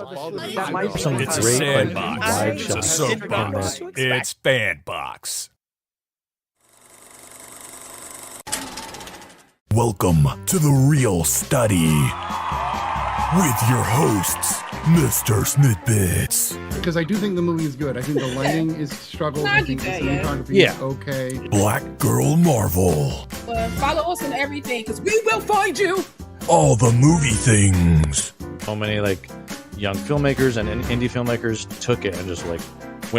It's a sandbox. It's a soapbox. It's Bandbox. Welcome to the Real Study with your hosts, Mr. Snitbits. Because I do think the movie is good. I think the lighting is struggle. I think the cinematography is okay. Black Girl Marvel. Follow us on everything, because we will find you. All the movie things. So many young filmmakers and indie filmmakers took it and just went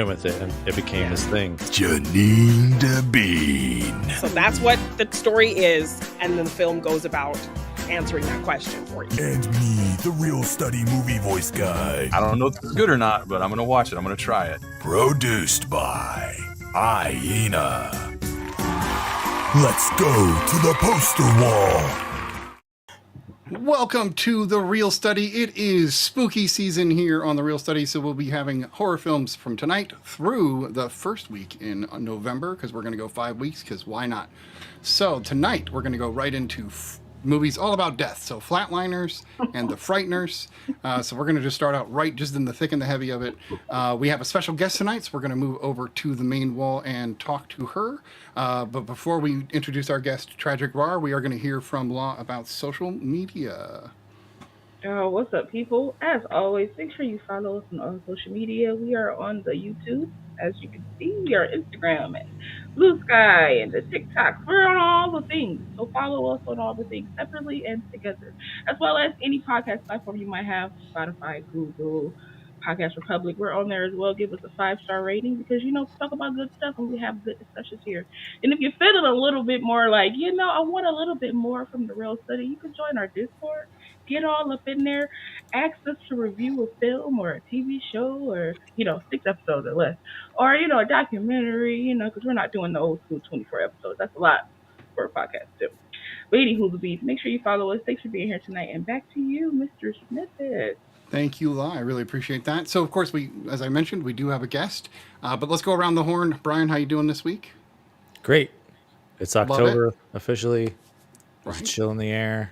with it, and it became this thing. Janine DeBean. So that's what the story is, and then the film goes about answering that question for you. And me, the Real Study movie voice guy. I don't know if it's good or not, but I'm going to watch it. I'm going to try it. Produced by Hyena. Let's go to the poster wall. Welcome to the Real Study. It is spooky season here on the Real Study, so we'll be having horror films from tonight through the first week in November, because we're going to go 5 weeks, because why not? So tonight we're going to go right into movies all about death. So Flatliners and the Frighteners. So we're going to just start out right just in the thick and the heavy of it. We have a special guest tonight, so we're going to move over to the main wall and talk to her. But before we introduce our guest, Tragic Rawr, we are going to hear from Law about social media. What's up, people? As always, make sure you follow us on social media. We are on the YouTube, as you can see. We are Instagram and Blue Sky and the TikTok. We're on all the things. So follow us on all the things separately and together, as well as any podcast platform you might have: Spotify, Google, Podcast Republic. We're on there as well. Give us a 5-star rating, because we talk about good stuff and we have good discussions here. And if you're feeling a little bit more I want a little bit more from the Real Study, you can join our Discord. Get all up in there, ask us to review a film or a TV show, or 6 episodes or less, or a documentary, because we're not doing the old school 24 episodes. That's a lot for a podcast too. But anywho, make sure you follow us. Thanks for being here tonight, and back to you, Mr. Smith. Thank you, La. I really appreciate that. So, of course, as I mentioned, we do have a guest, but let's go around the horn. Brian, how you doing this week? Great. It's October officially. Right. It's chill in the air.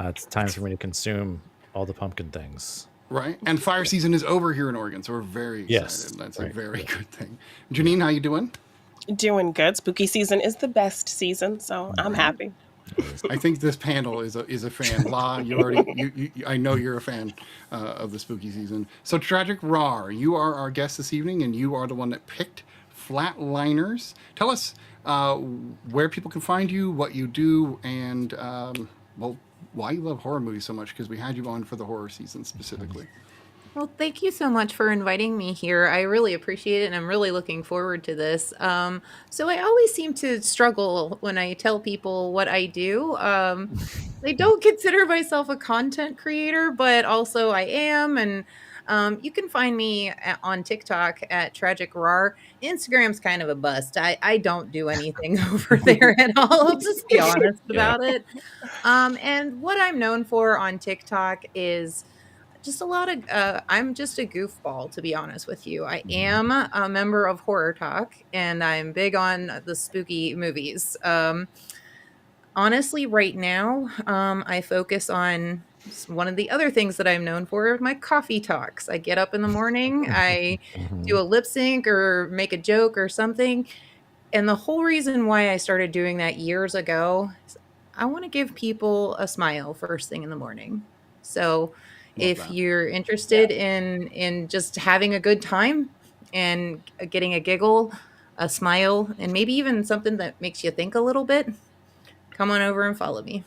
It's time for me to consume all the pumpkin things. Right. And fire season is over here in Oregon, so we're very excited. Yes, That's a very good thing. Janine, how you doing? Doing good. Spooky season is the best season, so I'm happy. I think this panel is a fan. La, I know you're a fan of the spooky season. So Tragic Rawr, you are our guest this evening, and you are the one that picked Flatliners. Tell us where people can find you, what you do, and why you love horror movies so much, because we had you on for the horror season specifically. Well, thank you so much for inviting me here. I really appreciate it, and I'm really looking forward to this. So I always seem to struggle when I tell people what I do. I don't consider myself a content creator, but also I am, and you can find me on TikTok at Tragic Rawr. Instagram's kind of a bust. I don't do anything over there at all. I'll just be honest about it. And what I'm known for on TikTok is just a lot of, I'm just a goofball, to be honest with you. I am a member of Horror Talk, and I'm big on the spooky movies. Honestly, right now, I focus on one of the other things that I'm known for, my coffee talks. I get up in the morning, I do a lip sync or make a joke or something. And the whole reason why I started doing that years ago is I want to give people a smile first thing in the morning. So if you're interested in just having a good time and getting a giggle, a smile, and maybe even something that makes you think a little bit, come on over and follow me.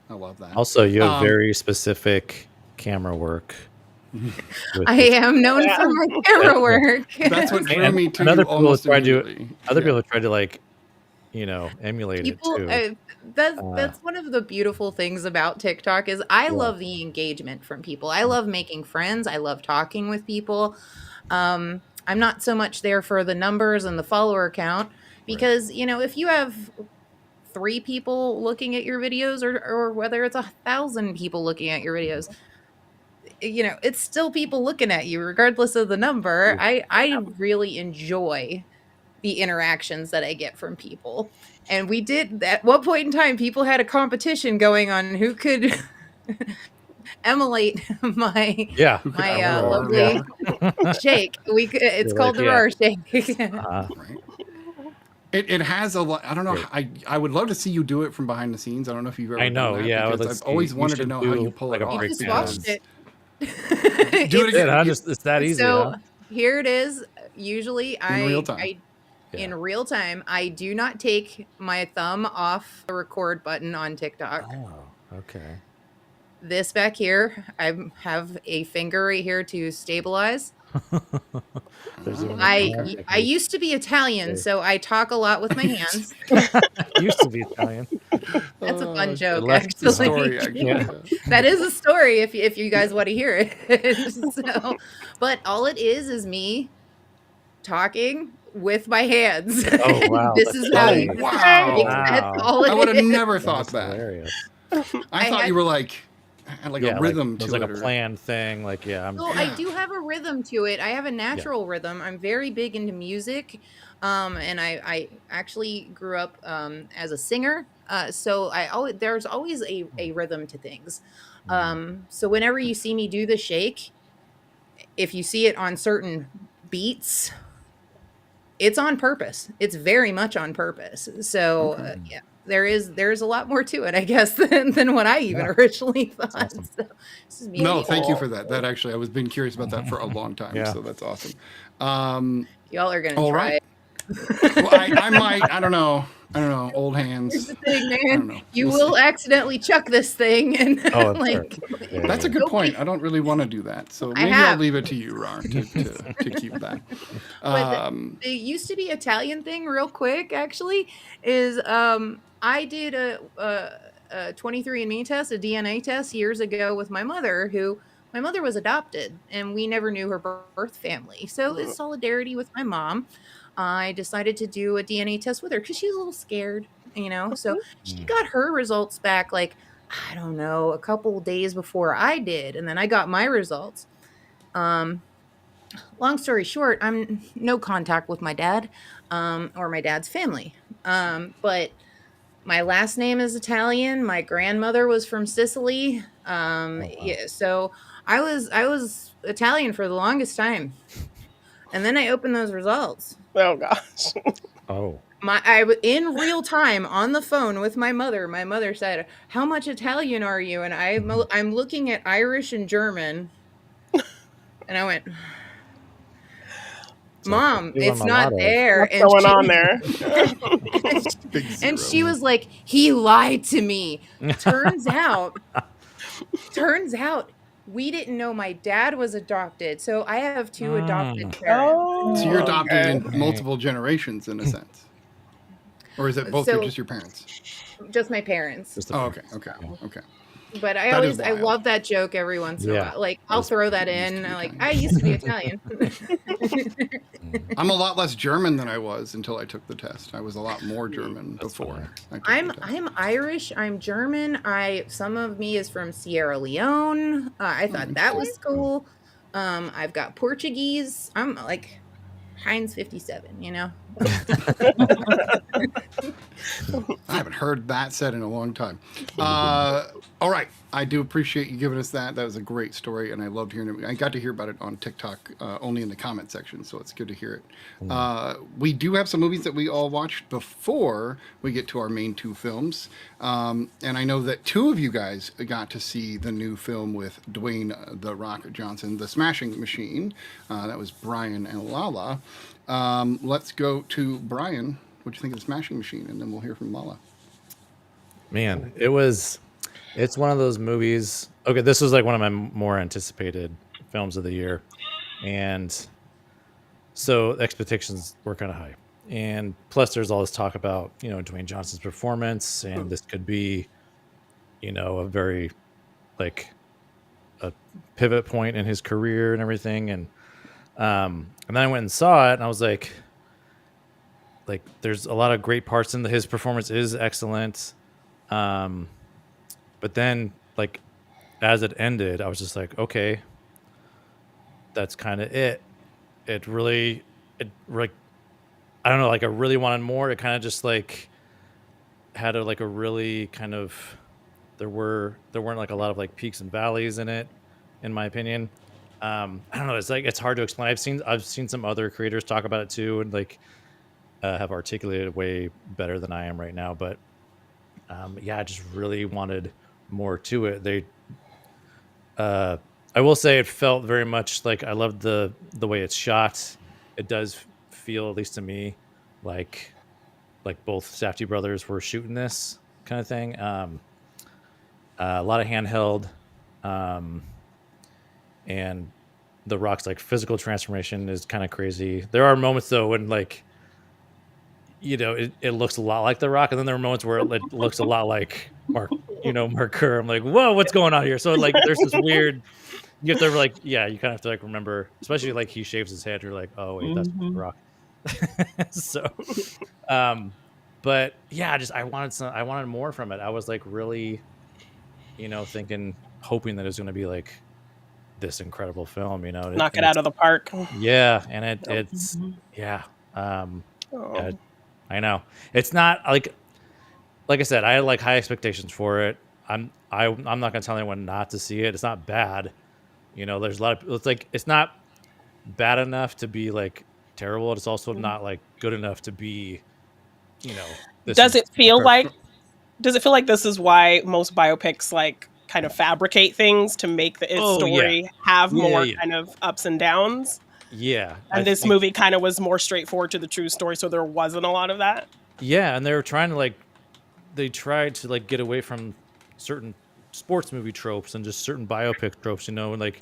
I love that. Also, you have very specific camera work. I am known for my camera work. That's what drew me to other you people almost tried to immediately. people tried to emulate People, it too. that's one of the beautiful things about TikTok is I love the engagement from people. I love making friends. I love talking with people. I'm not so much there for the numbers and the follower count, because if you have 3 people looking at your videos, or whether it's 1,000 people looking at your videos, it's still people looking at you regardless of the number. I really enjoy the interactions that I get from people. And we did, at one point in time, people had a competition going on who could emulate my Yeah. Who could my outroar lovely Rawr? shake. It's You're called like, the yeah. Rawr shake. Right. It has a lot. I don't know. Great. I would love to see you do it from behind the scenes. I don't know if you've ever I know. done that, Yeah. because Let's I've always see. wanted to should know how you do, pull like, it a off. You just breakdown. watched it. Do it again. Yeah, it's that easy, So huh? here it is. Usually real time. in real time, I do not take my thumb off the record button on TikTok. Oh, okay. This back here, I have a finger right here to stabilize. There's even a I technique. used to be Italian, so I talk a lot with my hands. Used to be Italian. That's a fun joke, left The actually. story, actually. Yeah. That is a story if you guys want to hear it. So, but all it is me talking with my hands. Oh, wow, This that's is how funny. you Wow. That's all it I would have is. never thought That's that. hilarious. I thought had- you were like had like a rhythm there's to like it. a or- planned thing. Like, yeah, I'm So I do have a rhythm to it. I have a natural rhythm. I'm very big into music, and I actually grew up as a singer. So there's always a rhythm to things. So whenever you see me do the shake, if you see it on certain beats, it's on purpose. It's very much on purpose. So yeah, there's a lot more to it, I guess, than what I even originally thought. awesome. So this is me. No, thank you for that. That actually, I was been curious about that for a long time. Yeah. So that's awesome. Y'all are gonna All try right. it. Well, I might. I don't know. Old Here's hands. the thing, I don't know. man. You We'll will see. accidentally chuck this thing, and Oh, I'm like sure. That's a good point. I don't really want to do that. So I maybe I'll have. leave it to you, Rawr, to keep that. But the used to be Italian thing, real quick, actually, is I did a 23andMe test, a DNA test years ago with my mother, who my mother was adopted, and we never knew her birth family. So, in solidarity with my mom, I decided to do a DNA test with her because she was a little scared, So she got her results back, like, I don't know, a couple days before I did, and then I got my results. Long story short, I'm no contact with my dad, or my dad's family. But my last name is Italian. My grandmother was from Sicily. Yeah, so I was Italian for the longest time. And then I opened those results. Oh gosh. Oh, In real time on the phone with my mother. My mother said, "How much Italian are you?" And I'm looking at Irish and German. And I went, "Mom, you it's on not Mulatto. there." What's going on there? Big And zero. she was like, "He lied to me." Turns out we didn't know my dad was adopted. So I have two adopted parents. Oh, So you're adopted okay. in multiple generations, in a sense, or is it both So- just your parents? Just my parents. just the Oh, okay. But That is I wild. love that joke every once in a Yeah. while. Like, I'll throw that used to in. be Like, Italian. I used to be Italian. I'm a lot less German than I was until I took the test. I was a lot more German before. funny. I took I'm the test. I'm Irish. I'm German. Some of me is from Sierra Leone. I thought that was cool. I've got Portuguese. I'm like Heinz 57. I haven't heard that said in a long time. All right. I do appreciate you giving us that. That was a great story, and I loved hearing it. I got to hear about it on TikTok, only in the comment section, so it's good to hear it. We do have some movies that we all watched before we get to our main two films. And I know that two of you guys got to see the new film with Dwayne "The Rock" Johnson, The Smashing Machine. That was Brian and Lala. Let's go to Brian. What do you think of The Smashing Machine? And then we'll hear from Lala. Man, it's one of those movies. Okay, this was like one of my more anticipated films of the year. And so expectations were kind of high. And plus there's all this talk about, Dwayne Johnson's performance, and this could be, a very like a pivot point in his career and everything. And then I went and saw it, and I was like there's a lot of great parts in his performance is excellent. But then like as it ended, I was just like, okay, that's kind of it. It like, I don't know, like I really wanted more. It kind of just like had a really kind of there weren't like a lot of like peaks and valleys in it, in my opinion. I don't know. It's like it's hard to explain. I've seen some other creators talk about it too, and like have articulated it way better than I am right now. But yeah, I just really wanted more to it. I will say it felt very much like I loved the way it's shot. It does feel, at least to me, like both Safdie brothers were shooting this kind of thing. A lot of handheld, and the Rock's like physical transformation is kind of crazy. There are moments though when like it looks a lot like the Rock, and then there are moments where it looks a lot like Mark Kerr. I'm like, whoa, what's going on here? So like there's this weird, you have to like, yeah, you kind of have to like remember, especially like he shaves his head, you're like, oh wait, that's the Rock. So but yeah, I wanted more from it. I was like really hoping that it was going to be like this incredible film, Knock it out of the park. Yeah, and it's yeah. Yeah, I know it's not like I said, I had like high expectations for it. I'm not gonna tell anyone not to see it. It's not bad. There's a lot of, it's like, it's not bad enough to be like terrible. It's also not like good enough to be, Does it feel like this is why most biopics like kind of fabricate things to make the story have more kind of ups and downs? Yeah. And this movie kind of was more straightforward to the true story, so there wasn't a lot of that. Yeah, and they were trying to they tried to like get away from certain sports movie tropes and just certain biopic tropes, and like,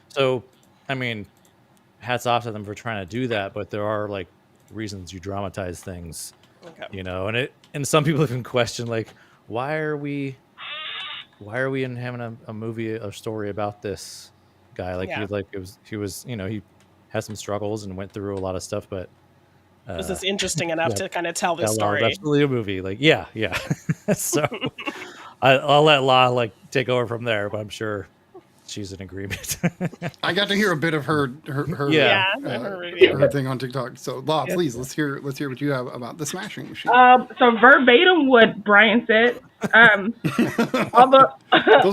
so, I mean, hats off to them for trying to do that, but there are like reasons you dramatize things, and some people even question like, why are we in having a story about this guy? Like he was he had some struggles and went through a lot of stuff, but was this interesting enough to kind of tell this story? Absolutely a movie. Like, yeah. So I'll let La like take over from there, but I'm sure she's in agreement. I got to hear a bit of her thing on TikTok. So La, please let's hear what you have about the Smashing Machine. So verbatim what Brian said. Those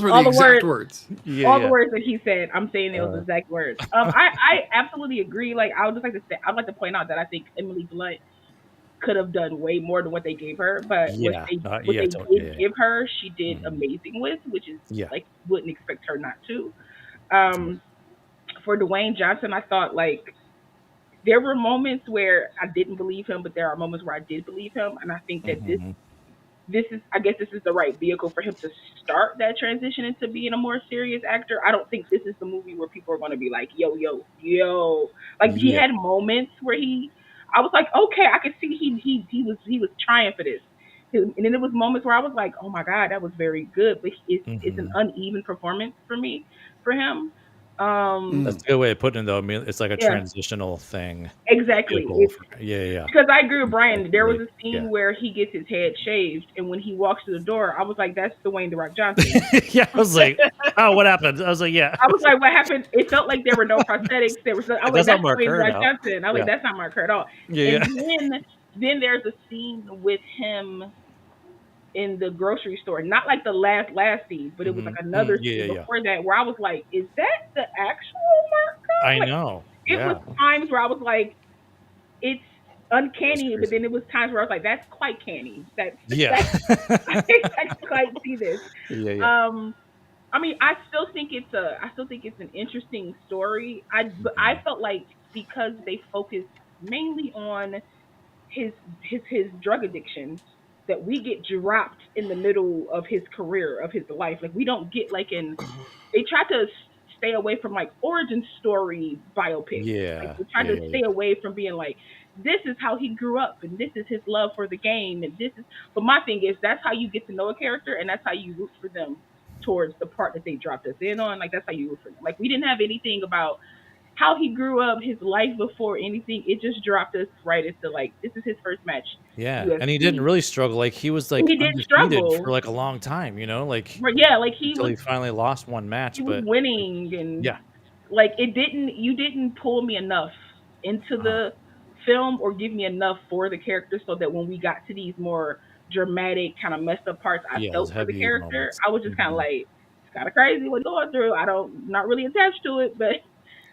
were the exact words. All the words that he said, I'm saying those exact words. I absolutely agree. Like, I would just like to say, I'd like to point out that I think Emily Blunt could have done way more than what they gave her, but what they did give her, she did amazing with, which is like, wouldn't expect her not to. For Dwayne Johnson, I thought like there were moments where I didn't believe him, but there are moments where I did believe him, and I think that this is the right vehicle for him to start that transition into being a more serious actor. I don't think this is the movie where people are going to be like, yo. Like, he had moments where I was like, okay, I could see he was trying for this. And then there was moments where I was like, oh my God, that was very good. But it's an uneven performance for him. That's a good way of putting it, though. I mean, it's like a transitional thing. Exactly. Yeah. Because I agree with Brian. There was a scene where he gets his head shaved, and when he walks through the door, I was like, that's Dwayne "The Rock" Johnson. Yeah, I was like, oh, what happened? I was like, yeah. I was like, what happened? It felt like there were no prosthetics. I was like, that's Dwayne "The Rock" Johnson. I was like, that's not Mark Kerr at all. Yeah. And then there's a scene with him in the grocery store, not like the last scene, but it was like another scene before that where I was like, is that the actual Mark Kerr? I know. It was times where I was like, it's uncanny, but then it was times where I was like, that's quite canny. I can quite see this. I mean, I still think it's an interesting story. But I felt like because they focused mainly on his drug addiction, that we get dropped in the middle of his career, of his life. Like, we don't get like they try to stay away from like origin story biopics. Like, they try to stay away from being like, this is how he grew up and this is his love for the game and but my thing is, that's how you get to know a character, and that's how you root for them towards the part that they dropped us in on. Like, that's how you root for them. Like, we didn't have anything about how he grew up, his life before anything. It just dropped us right into like, this is his first match. Yeah, UFC. And he didn't really struggle. Like, he was like undefeated for like a long time, like like until he finally lost one match. He was winning, and like you didn't pull me enough into the film or give me enough for the character so that when we got to these more dramatic, kind of messed up parts I those felt for the heavy character. moments. I was just kind of like, it's kind of crazy what he's going through. Not really attached to it, but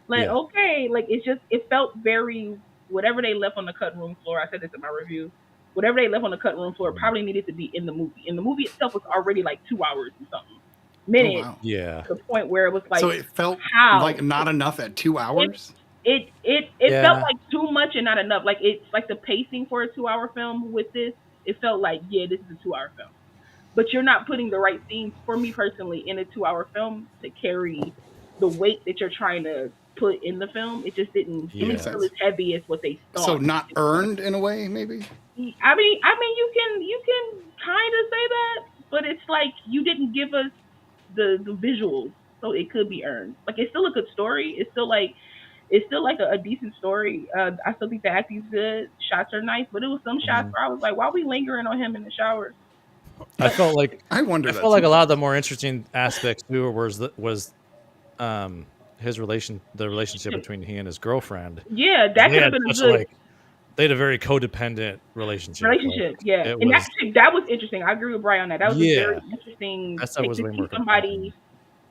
like, Yeah. okay, like it felt very, whatever they left on the cutting room floor. I said this in my review. Whatever they left on the cutting room floor probably needed to be in the movie. And the movie itself was already like 2 hours and something minutes. wow. Yeah. To the point where it was like, So it felt how? like not enough at 2 hours. It Yeah. felt like too much and not enough. Like it's like the pacing for a 2-hour film with this, it felt like, yeah, this is a 2-hour film. But you're not putting the right scenes, for me personally, in a 2-hour film to carry the weight that you're trying to put in the film. It just didn't Yeah. feel as heavy as what they thought. So not earned in a way, maybe. I mean, you can kind of say that, but it's like you didn't give us the visuals, so it could be earned. Like it's still a good story. It's still like a decent story. I still think the acting's good. Shots are nice, but it was some shots where I was like, why are we lingering on him in the shower? I felt like I wonder. I felt like a lot of the more interesting aspects too was his relationship between he and his girlfriend. Yeah, that could have been a good they had a very codependent relationship. Yeah, and that was interesting. I agree with Brian on that. That was a very interesting. That stuff was way more somebody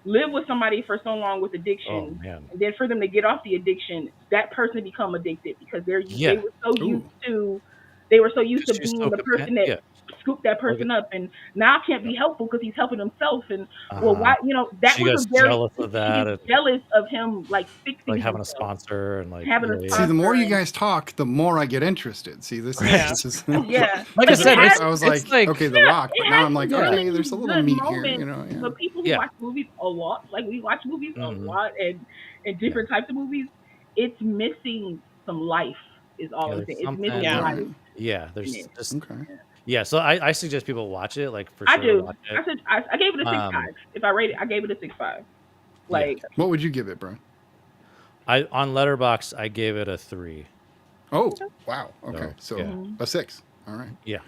live with somebody for so long with addiction, and then for them to get off the addiction, that person become addicted because they were so used to being the person that scooped that person up, and now can't be helpful because he's helping himself. And well, why? That she was very jealous of that. Jealous of him, like fixing, like having himself. A sponsor and like having a sponsor. See, the more you guys talk, the more I get interested. See, this is yeah. Like I said, I was like, okay, The Rock, but now I'm like, okay, there's a little meat here, you know. Yeah. But people who watch movies a lot, like we watch movies a lot, and different types of movies, it's missing some life. Is all I'm saying. It's missing life. Yeah, there's just yeah. So I suggest people watch it. Like for sure, I do. Watch it. I gave it a 6.5. If I rate it, I gave it a 6.5. Like, what would you give it, bro? On Letterboxd, I gave it a 3. Oh, wow. Okay, so a 6. All right. Yeah.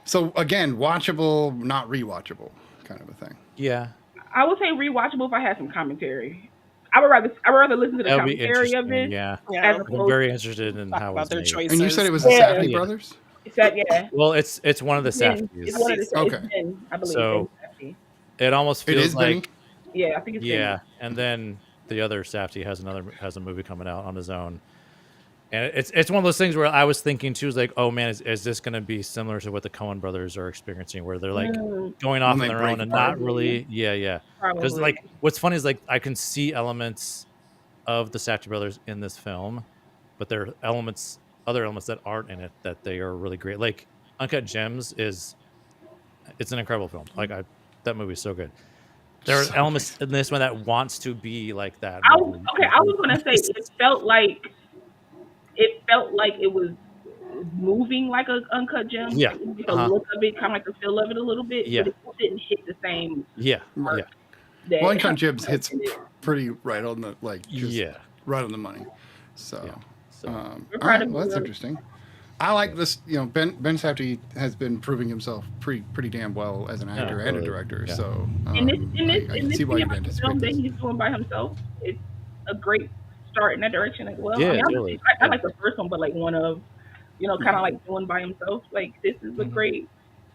So again, watchable, not rewatchable, kind of a thing. Yeah. I would say rewatchable if I had some commentary. I would rather listen to the commentary of it. Yeah. I'm very interested in how about their choices. And you said it was the Safdie brothers? Well, it's one of the Safdies. It's one of the okay. I believe. So it almost feels like yeah, I think it's yeah. And then the other Safdie has a movie coming out on his own, and it's one of those things where I was thinking too, is like, oh man, is this going to be similar to what the Coen brothers are experiencing, where they're like going off on their own and not really, because like what's funny is like I can see elements of the Safdie brothers in this film, but there are other elements that aren't in it that they are really great. Like Uncut Gems it's an incredible film. Like that movie is so good. There are elements in this one that wants to be like that. I was going to say it felt like it was moving like a Uncut Gem. Yeah. The look of it, kind of like the feel of it a little bit. Yeah. But it didn't hit the same. Well, Uncut Gems hits pretty right on the right on the money. So, all right, well, that's interesting. I like this. You know, Ben Safdie has been proving himself pretty damn well as an actor and a director. Yeah. So, I can see why you'd anticipate that he's doing by himself. It's a great start in that direction as well. Yeah, I like the first one, but like one of, kind of like doing by himself. Like this is a great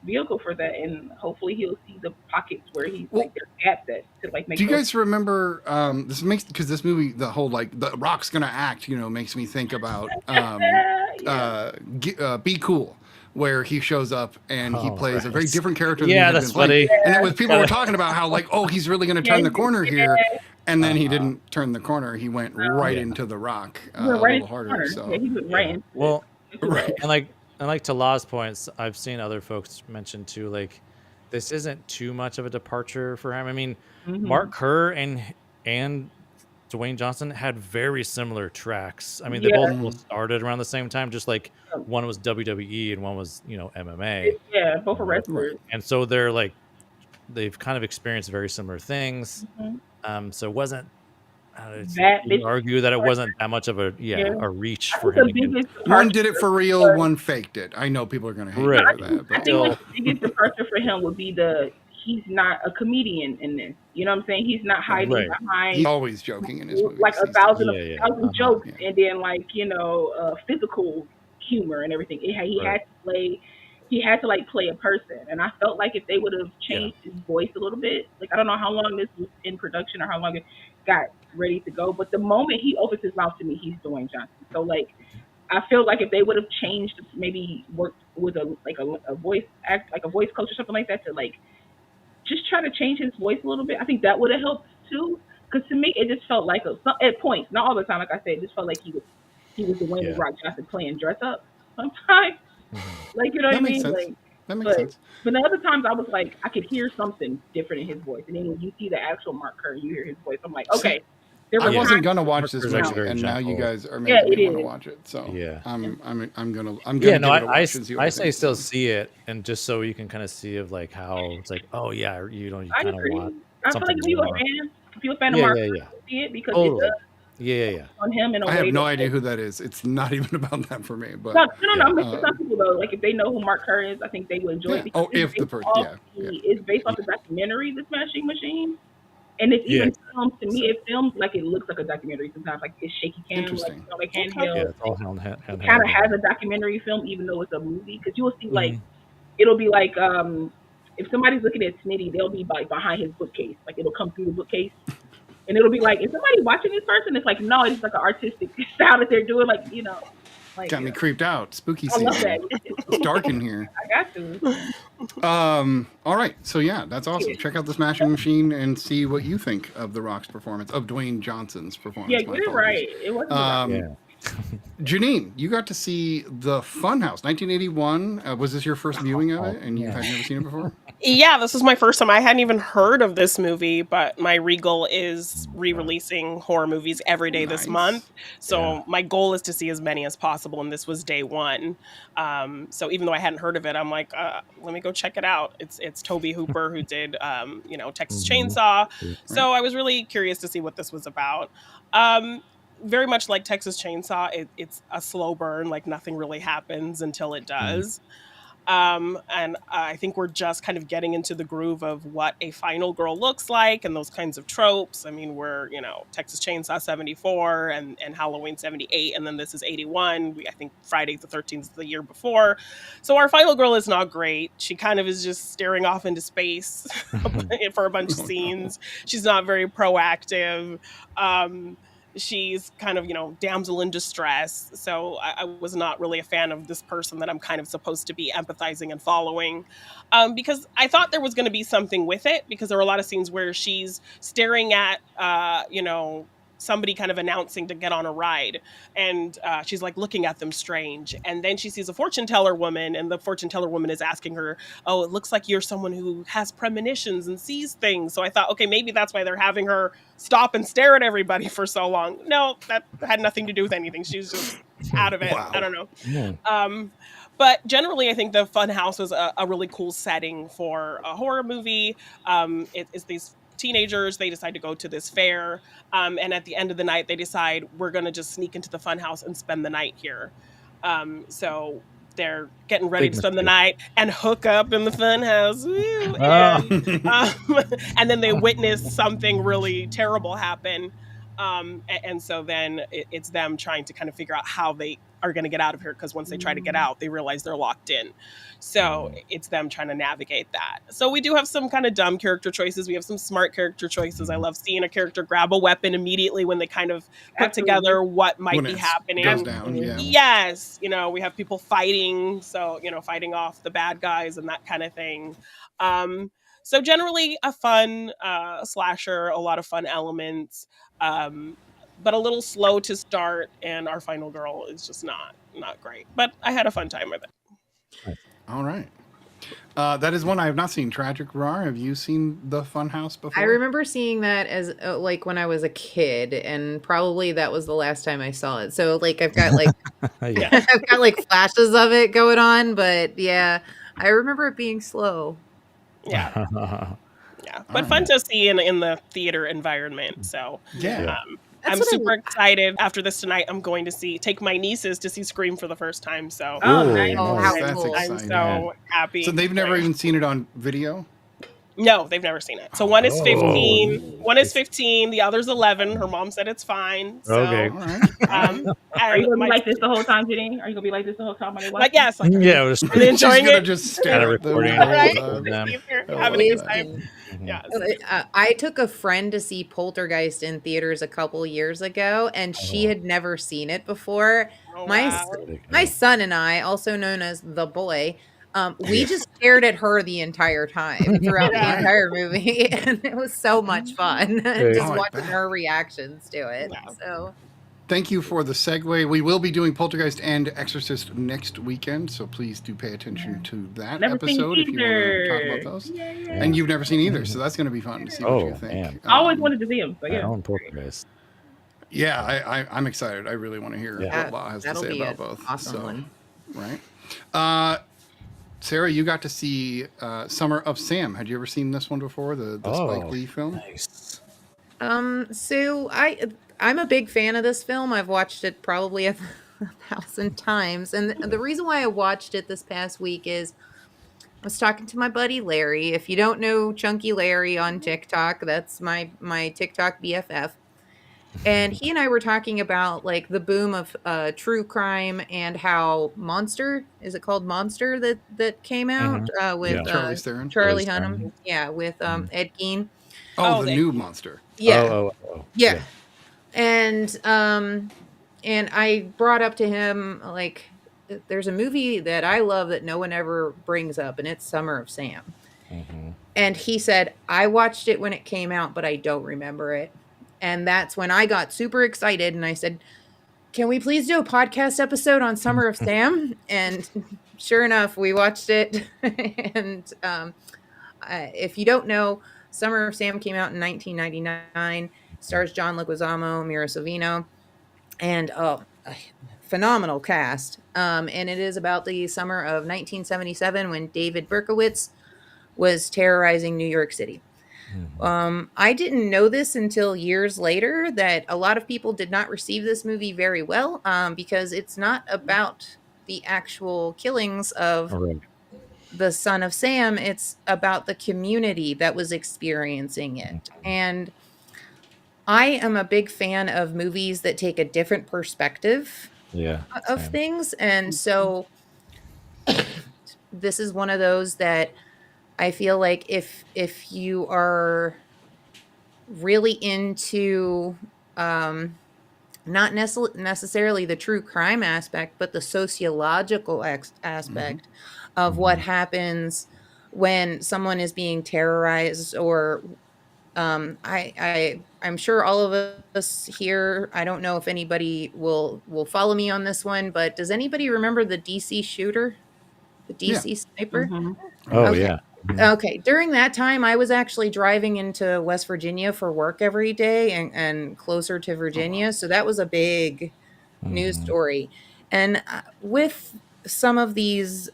vehicle for that, and hopefully he'll see the pockets where he's like there's gaps that to like make. Do you guys remember because this movie, the whole like The Rock's gonna act, makes me think about Be Cool, where he shows up and he plays a very different character. Yeah, that's funny. And it was people were talking about how like, oh, he's really gonna turn the corner here. And then he didn't turn the corner. He went right into The Rock a little harder. So he went right into well, and like to Law's points, I've seen other folks mention too, like this isn't too much of a departure for him. I mean, Mark Kerr and Dwayne Johnson had very similar tracks. I mean, they both started around the same time, just like one was WWE and one was, MMA. Yeah, both are wrestlers. And so they've kind of experienced very similar things. So it wasn't. You argue that it wasn't that much of a reach for him. One did it for real, one faked it. I know people are going to hate for that. But I think the biggest departure for him would be he's not a comedian in this. You know what I'm saying? He's not hiding behind. He's always joking in his movies. Like a thousand jokes and then like physical humor and everything. He had to play. he had to like play a person, and I felt like if they would have changed his voice a little bit, like I don't know how long this was in production or how long it got ready to go, but the moment he opens his mouth to me, he's Dwayne Johnson. So like I feel like if they would have changed, maybe worked with a voice act, like a voice coach or something like that, to like just try to change his voice a little bit, I think that would have helped too. Because to me, it just felt like at points, not all the time, like I said, it just felt like he was Dwayne The Rock Johnson playing dress up sometimes. Like, you know what I mean? Sense. Like, that makes sense. But the other times I was like, I could hear something different in his voice. And then when you see the actual Mark Kerr, you hear his voice. I'm like, okay. I wasn't gonna watch this movie, and now you guys are making me want to watch it. So I'm gonna give it a watch and see what I say still see it, and just so you can kind of see of like how it's like, oh yeah, you kind of want. I feel like if you're a fan of Mark Kerr, see it because it does. Yeah. On him in a way. I have no idea who that is. It's not even about that for me. But no. Some people though, like if they know who Mark Kerr is, I think they would enjoy it. Because it's based off the documentary, The Smashing Machine, and it's even filmed. To me, it films like it looks like a documentary sometimes. Like it's shaky cam, like handheld. Yeah, it's all handheld. It kind of has a documentary film, even though it's a movie, because you will see like it'll be like if somebody's looking at Snitty, they'll be like behind his bookcase, like it'll come through the bookcase. And it'll be like, is somebody watching this person? It's like, no, it's like an artistic style that they're doing. Like, you know. Like, got me creeped out. Spooky season. I love that. It's dark in here. I got to. All right. So, yeah, that's awesome. Check out The Smashing Machine and see what you think of The Rock's performance, of Dwayne Johnson's performance. Yeah, you're right. It wasn't Janine, you got to see The Funhouse, 1981. Was this your first viewing of it, and you had never seen it before? Yeah, this was my first time. I hadn't even heard of this movie, but my Regal is re-releasing horror movies every day this month. So my goal is to see as many as possible, and this was day one. So even though I hadn't heard of it, I'm like, let me go check it out. It's Tobe Hooper who did, Texas Chainsaw. So I was really curious to see what this was about. Very much like Texas Chainsaw, it's a slow burn, like nothing really happens until it does. And I think we're just kind of getting into the groove of what a final girl looks like and those kinds of tropes. I mean, we're, Texas Chainsaw 74 and Halloween 78, and then this is 81. I think Friday the 13th is the year before. So our final girl is not great. She kind of is just staring off into space for a bunch of scenes. She's not very proactive. She's kind of, damsel in distress. So I was not really a fan of this person that I'm kind of supposed to be empathizing and following, because I thought there was going to be something with it, because there were a lot of scenes where she's staring at, somebody kind of announcing to get on a ride, and she's like looking at them strange, and then she sees a fortune teller woman, and the fortune teller woman is asking her, oh, it looks like you're someone who has premonitions and sees things. So I thought, okay, maybe that's why they're having her stop and stare at everybody for so long. No, that had nothing to do with anything. She's just out of it. Wow. I don't know. Yeah. But generally, I think the Funhouse is a really cool setting for a horror movie. It's these teenagers, they decide to go to this fair, and at the end of the night they decide, we're going to just sneak into the Funhouse and spend the night here. So they're getting ready to spend the night and hook up in the Funhouse. And then they witness something really terrible happen, and so then it's them trying to kind of figure out how they are going to get out of here, because once they try to get out, they realize they're locked in. So it's them trying to navigate that. So we do have some kind of dumb character choices. We have some smart character choices. I love seeing a character grab a weapon immediately when they kind of put together what might be happening. Goes down, yeah. Yes, we have people fighting, so fighting off the bad guys and that kind of thing. So generally a fun slasher, a lot of fun elements. But a little slow to start, and our final girl is just not great. But I had a fun time with it. All right. That is one I have not seen. Tragic Rawr. Have you seen The Funhouse before? I remember seeing that as when I was a kid, and probably that was the last time I saw it. So I've got I've got flashes of it going on, but yeah, I remember it being slow. Yeah. Yeah, but fun to see in the theater environment. So yeah. I'm super excited. After this tonight, I'm going to take my nieces to see Scream for the first time. So nice. That's cool. exciting. I'm so happy. So they've never even seen it on video? No, they've never seen it. So one is 15. Oh. One is 15. The other's 11. Her mom said it's fine. So, Okay. All right. Are you and gonna be my, like this the whole time, Jenny? Are you gonna be like this the whole time when they watch? like, yes, like, Yeah, it was are they She's enjoying gonna it? just kind stare of at them recording the whole Right? time. them. See if they're I having a good love time. Mhm. Yes. I took a friend to see Poltergeist in theaters a couple years ago, and she had never seen it before. Oh, My wow. my son and I, also known as the boy, we just stared at her the entire time throughout the Yeah. entire movie, and it was so much fun just Oh, I watching bet. her reactions to it. Yeah. So Thank you for the segue. We will be doing Poltergeist and Exorcist next weekend, so please do pay attention to that Never seen episode if you want to talk either. about those. Yeah. And you've never seen either, so that's going to be fun to see what you Oh, think. man. I always wanted to see him. So My yeah. own Poltergeist. Yeah, I'm excited. I really want to hear Yeah. what Bob has to that'll say be about an both. awesome So, one. right. Sarah, you got to see Summer of Sam. Had you ever seen this one before? The Spike Lee film? Nice. So I'm a big fan of this film. I've watched it probably 1,000 times, and the reason why I watched it this past week is I was talking to my buddy Larry. If you don't know Chunky Larry on TikTok, that's my TikTok BFF. And he and I were talking about like the boom of true crime and how Monster, is it called Monster, that came out with Yeah. Charlize Theron? Charlie Charlize Hunnam, Theron. yeah, with Ed Gein. Oh, the they- new monster. Yeah. Oh. Yeah. And I brought up to him like there's a movie that I love that no one ever brings up, and it's Summer of Sam. Mm-hmm. And he said, I watched it when it came out, but I don't remember it. And that's when I got super excited and I said, can we please do a podcast episode on Summer of Sam? And sure enough, we watched it. And if you don't know, Summer of Sam came out in 1999. Stars John Leguizamo, Mira Sorvino, and a phenomenal cast. And it is about the summer of 1977 when David Berkowitz was terrorizing New York City. I didn't know this until years later that a lot of people did not receive this movie very well because it's not about the actual killings of the son of Sam. It's about the community that was experiencing it. And I am a big fan of movies that take a different perspective of same. things. And so this is one of those that I feel like if you are really into not necessarily the true crime aspect, but the sociological aspect of what happens when someone is being terrorized, or I'm sure all of us here, I don't know if anybody will follow me on this one, but does anybody remember the DC shooter? The DC sniper? Oh, Okay. yeah. Okay. During that time, I was actually driving into West Virginia for work every day and closer to Virginia. So that was a big news story. And with some of these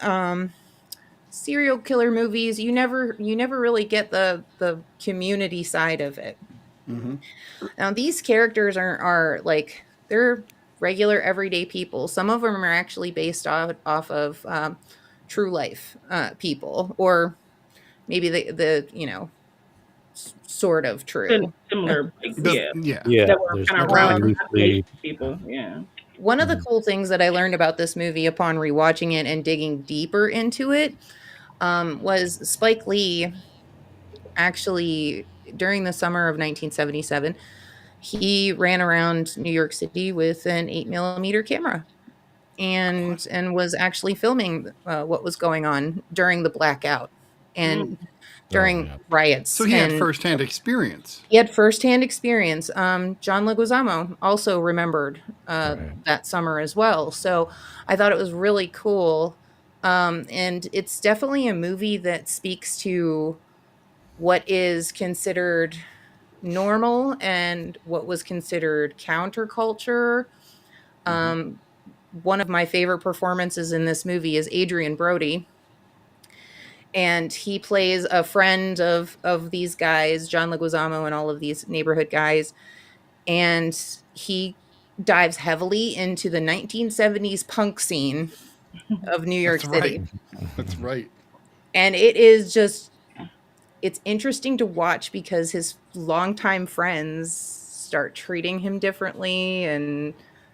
serial killer movies, you never really get the community side of it. Now, these characters are like, they're regular everyday people. Some of them are actually based off of true life people, or maybe the sort of true. Similar, Yeah. that were There's kind of like around loosely- people. Yeah. One of the cool things that I learned about this movie upon rewatching it and digging deeper into it was Spike Lee actually, during the summer of 1977, he ran around New York City with an 8mm camera and was actually filming what was going on during the blackout and during riots. So he had firsthand experience. He had firsthand experience. John Leguizamo also remembered that summer as well. So I thought it was really cool. And it's definitely a movie that speaks to what is considered normal and what was considered counterculture. One of my favorite performances in this movie is Adrian Brody. And he plays a friend of these guys, John Leguizamo and all of these neighborhood guys. And he dives heavily into the 1970s punk scene of New York City. That's right. And it is just it's interesting to watch because his longtime friends start treating him differently, and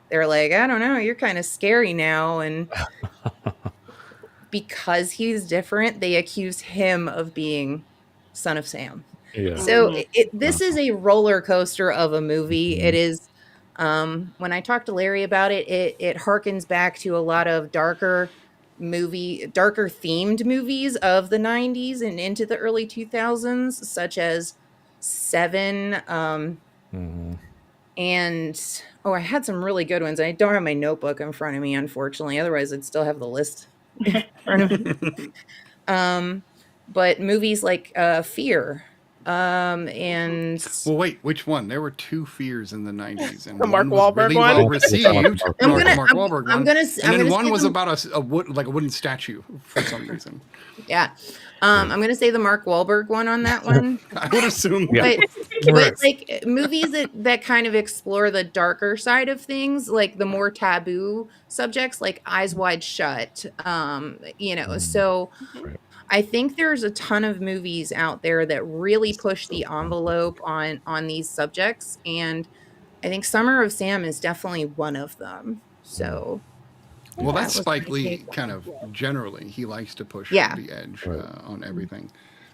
they're like, I don't know, you're kind of scary now. And because he's different, they accuse him of being Son of Sam. Yeah. So Mhm. this is a roller coaster of a movie. Mhm. It is. When I talked to Larry about it, it harkens back to a lot of darker themed movies of the 90s and into the early 2000s, such as Seven. Mhm. And I had some really good ones. I don't have my notebook in front of me, unfortunately. Otherwise, I'd still have the list in front of me. But movies like Fear, and Well, wait, which one? There were two Fears in the 90s, and The Mark one was Wahlberg really one? well received. I'm No, the gonna Mark Wahlberg I'm one. gonna And I'm then gonna one say was the, about a wooden statue for some reason. yeah. I'm gonna say the Mark Wahlberg one on that one. I would assume. Yeah. But like movies that kind of explore the darker side of things, like the more taboo subjects, like Eyes Wide Shut. So Right. I think there's a ton of movies out there that really push the envelope on these subjects, and I think Summer of Sam is definitely one of them. So Well, that that's was Spike my Lee take on kind it. of generally. He likes to push Yeah. the edge Right. on everything.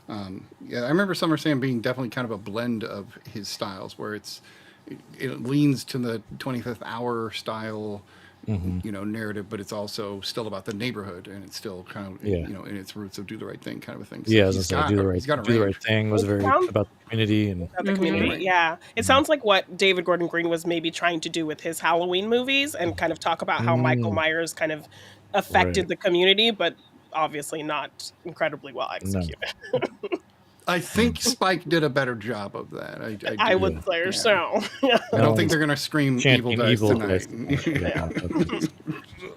Yeah, I remember Summer Sam being definitely kind of a blend of his styles, where it leans to the 25th hour style, Mhm. narrative, but it's also still about the neighborhood, and it's still kind of, Yeah. in its roots of do the right thing kind of a thing. So Yeah, as I he's say, got do the he's got a right range. thing was It very sounds about the community and about the community. Right. Yeah. It sounds like what David Gordon Green was maybe trying to do with his Halloween movies and kind of talk about how Michael Mm. Myers kind of Right. affected the community, but obviously not incredibly well No. executed. I think Spike did a better job of that. I do. would say Yeah. so. I don't think they're going to scream evil Chanting dies evil tonight. dies tonight.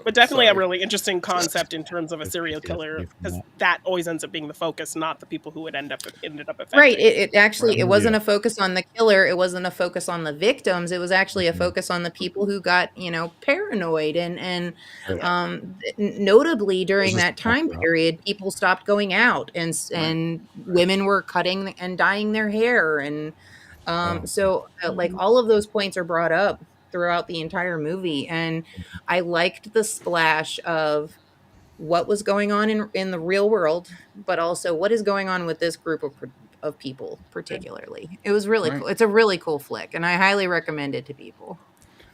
But definitely a Sorry. really interesting concept in terms of a Good serial PTSD killer, from because that. that always ends up being the focus, not the people who would ended up affecting. Right. It actually Right. it wasn't Yeah. a focus on the killer. It wasn't a focus on the victims. It was actually a Mhm. focus on the people who got paranoid and Right. notably during There's that this time backdrop. period, people stopped going out and women were cutting and dyeing their hair and Wow. like all of those points are brought up throughout the entire movie, and I liked the splash of what was going on in the real world, but also what is going on with this group of people particularly. It was really Right. cool. It's a really cool flick, and I highly recommend it to people.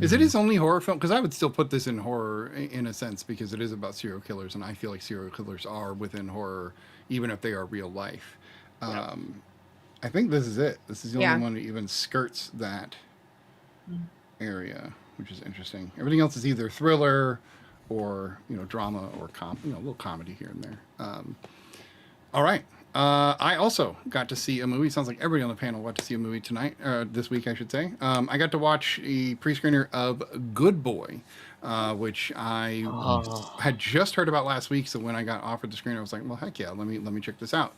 Is it his only horror film? Because I would still put this in horror in a sense, because it is about serial killers, and I feel like serial killers are within horror, even if they are real life. I think this is it. This is the Yeah. only one that even skirts that area, which is interesting. Everything else is either thriller or drama or a little comedy here and there. All right. I also got to see a movie. Sounds like everybody on the panel got to see a movie tonight, this week, I should say. I got to watch a pre-screener of Good Boy, which I had just heard about last week. So when I got offered the screener, I was like, well, heck yeah, let me check this out.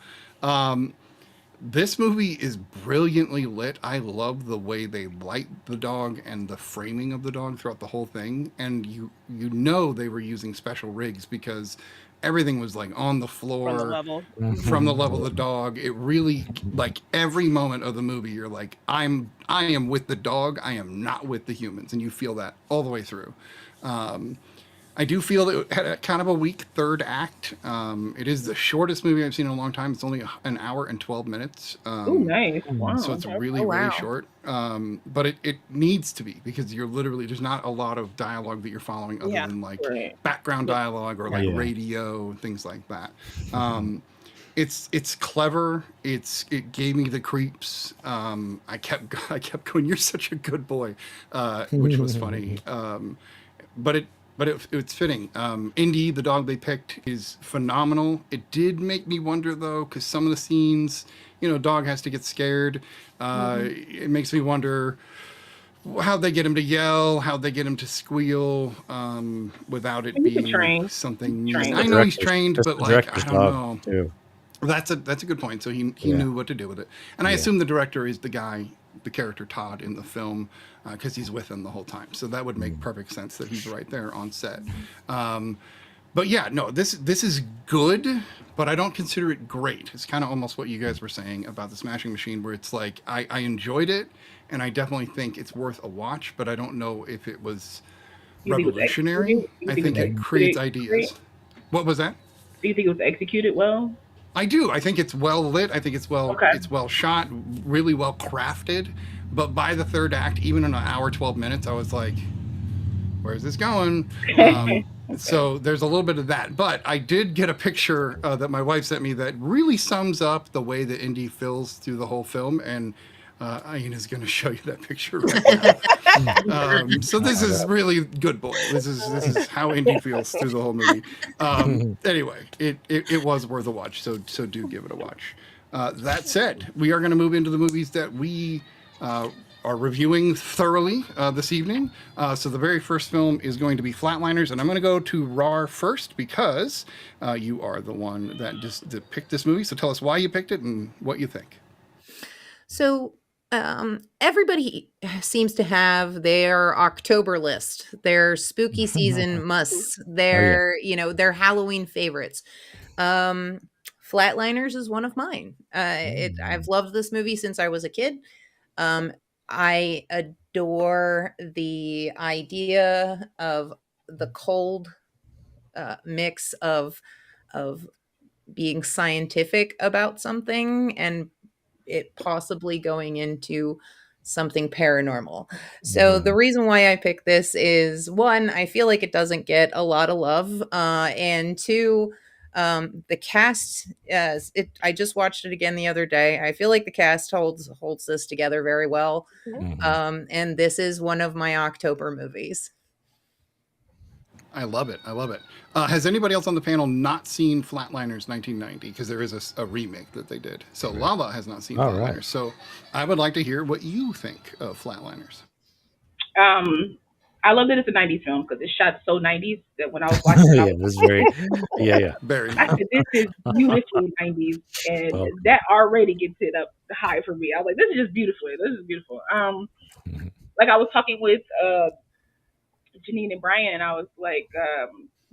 This movie is brilliantly lit. I love the way they light the dog and the framing of the dog throughout the whole thing. And you know they were using special rigs because everything was like on the floor From the level. from the level of the dog. It really, like, every moment of the movie you're like, I am with the dog, I am not with the humans, and you feel that all the way through. I do feel that it had a kind of a weak third act. It is the shortest movie I've seen in a long time. It's only an hour and 12 minutes. Oh, nice. Wow. So it's really, Oh, wow. really short. But it needs to be, because you're literally, there's not a lot of dialogue that you're following other Yeah. than like Right. background dialogue or like Yeah. radio, things like that. It's clever. It gave me the creeps. I kept going, "You're such a good boy," which was funny. But it's fitting. Indy, the dog they picked, is phenomenal. It did make me wonder though, because some of the scenes, dog has to get scared. It makes me wonder how'd they get him to yell, how'd they get him to squeal, without it He's being trained. something. He's trained. I know he's trained, That's but the like, director's I don't job, know. too. That's a good point. So he Yeah. knew what to do with it, and I Yeah. assume the director is the character Todd in the film, because he's with him the whole time. So that would make perfect sense that he's right there on set. But yeah, no, this is good, but I don't consider it great. It's kind of almost what you guys were saying about the Smashing Machine, where it's like I enjoyed it, and I definitely think it's worth a watch, but I don't know if it was You think it was revolutionary. executed? You I think think it it was creates executed ideas. great? What was that? Do you think it was executed well? I do. I think it's well lit. I think it's well Okay. shot, really well crafted. But by the third act, even in an hour 12 minutes, I was like, where's this going? So there's a little bit of that. But I did get a picture that my wife sent me that really sums up the way that Indy feels through the whole film. And Ian is going to show you that picture right now. So this is really good boy. This is how Indy feels through the whole movie. Anyway, it was worth a watch. So do give it a watch. That said, we are going to move into the movies that we are reviewing thoroughly this evening. So the very first film is going to be Flatliners, and I'm going to go to Rawr first because you are the one that picked this movie. So tell us why you picked it and what you think. So everybody seems to have their October list, their spooky season musts, their their Halloween favorites. Flatliners is one of mine. I've loved this movie since I was a kid. I adore the idea of the cold mix of being scientific about something and it possibly going into something paranormal. So the reason why I picked this is one, I feel like it doesn't get a lot of love, and two, the cast. I just watched it again the other day. I feel like the cast holds this together very well, and this is one of my October movies. I love it. Has anybody else on the panel not seen Flatliners 1990? Because there is a remake that they did. So Lala has not seen Flatliners. Right. So I would like to hear what you think of Flatliners. I love that it's a 90s film because it's shot so 90s that when I was watching it, yeah, this is very, very. I said, this is beautifully 90s, and that already gets it up high for me. I was like, this is just beautiful. This is beautiful. Like I was talking with Janine and Brian, and I was like,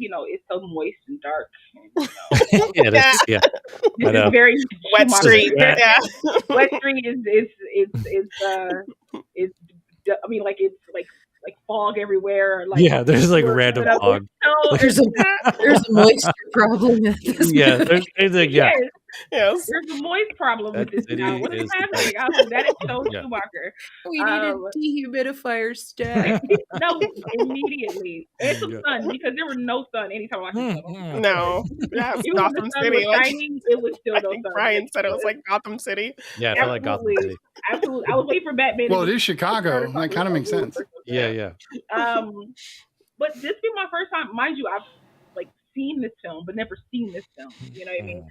it's so moist and dark. And, this is very Wet Street. Yeah, Wet Street is I mean, like it's like fog everywhere. Like there's like random fog. There's a moisture problem. Yes. There's a moist problem with this now. What is happening? I was like, that is so Schumacher. We need a dehumidifier stat. No, immediately. And some sun, because there was no sun anytime I watched the film. No. Yeah, it was Gotham City. It was still no sun. Brian said it was like Gotham City. Yeah, I felt like Gotham City. Absolutely. I was waiting for Batman. Well, it is Chicago. That kind of makes sense. Yeah. But this be my first time, mind you, I've seen this film, but never seen this film. You know what I mean?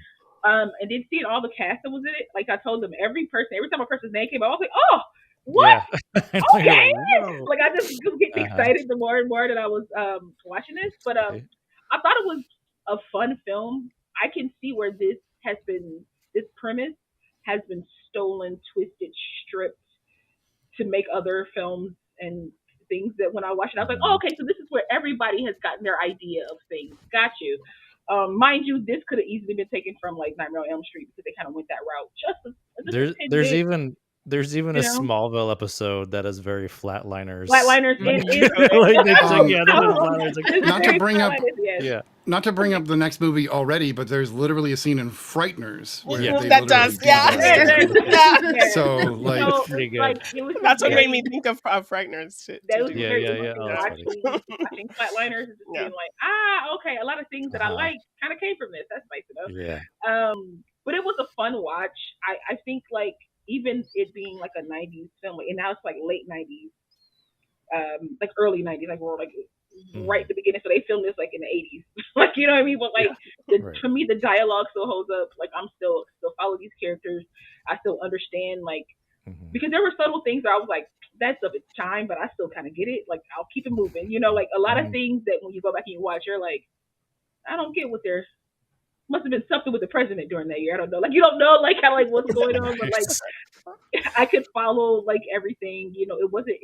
And then seeing all the cast that was in it, like I told them, every time a person's name came out, I was like, oh, what? Yeah. Okay. Like I just get excited the more and more that I was watching this. But I thought it was a fun film. I can see where this premise has been stolen, twisted, stripped to make other films and things that when I watched it, I was like, oh, okay, so this is where everybody has gotten their idea of things. Got you. Mind you, this could have easily been taken from like Nightmare on Elm Street because they kind of went that route. There's even a Smallville episode that is very Flatliners. Flatliners. Not to bring up the next movie already, but there's literally a scene in Frighteners where So that's what made me think of Frighteners. I think Flatliners is just being like, okay, a lot of things that I like kind of came from this. That's nice enough. Yeah. But it was a fun watch. I think like even it being like a 90s film, and now it's like late 90s, like early 90s, like we're like right at the beginning. So they filmed this like in the 80s, like you know what I mean. But like for me, the dialogue still holds up. Like I'm still follow these characters. I still understand like because there were subtle things that I was like, that's of its time, but I still kind of get it. Like I'll keep it moving. You know, like a lot of things that when you go back and you watch, you're like, I don't get what they're. Must have been something with the president during that year. I don't know. Like you don't know like how like what's going on, but like I could follow like everything. You know, it wasn't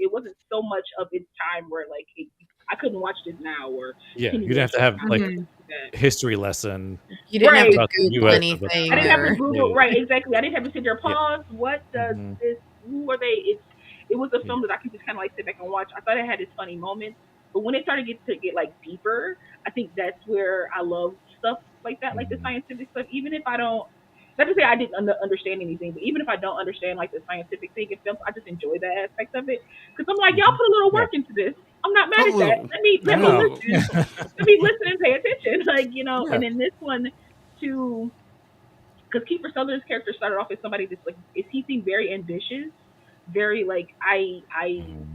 so much of its time where like you I couldn't watch this now or Yeah, 10 you'd years have to from have now. like Mhm. history lesson. You didn't have to about the Google US anything. I didn't have to Or, Google, Yeah. right, exactly. I didn't have to sit there, Yeah. pause, what does Mhm. this, who are they? It was a Yeah. film that I could just kind of like sit back and watch. I thought it had its funny moments, but when it started to get like deeper, I think that's where I love stuff like that, like the Mhm. scientific stuff. Even if I don't, not to say I didn't understand anything, but even if I don't understand like the scientific thing in films, I just enjoy that aspect of it because I'm like, y'all Mhm. put a little Yeah. work into this. I'm not mad A at that. little. Let me I know. listen. Let me listen and pay attention. Like Yeah. and in this one too, because Kiefer Sutherland's character started off as somebody that's like, he seemed very ambitious, very like, Mhm.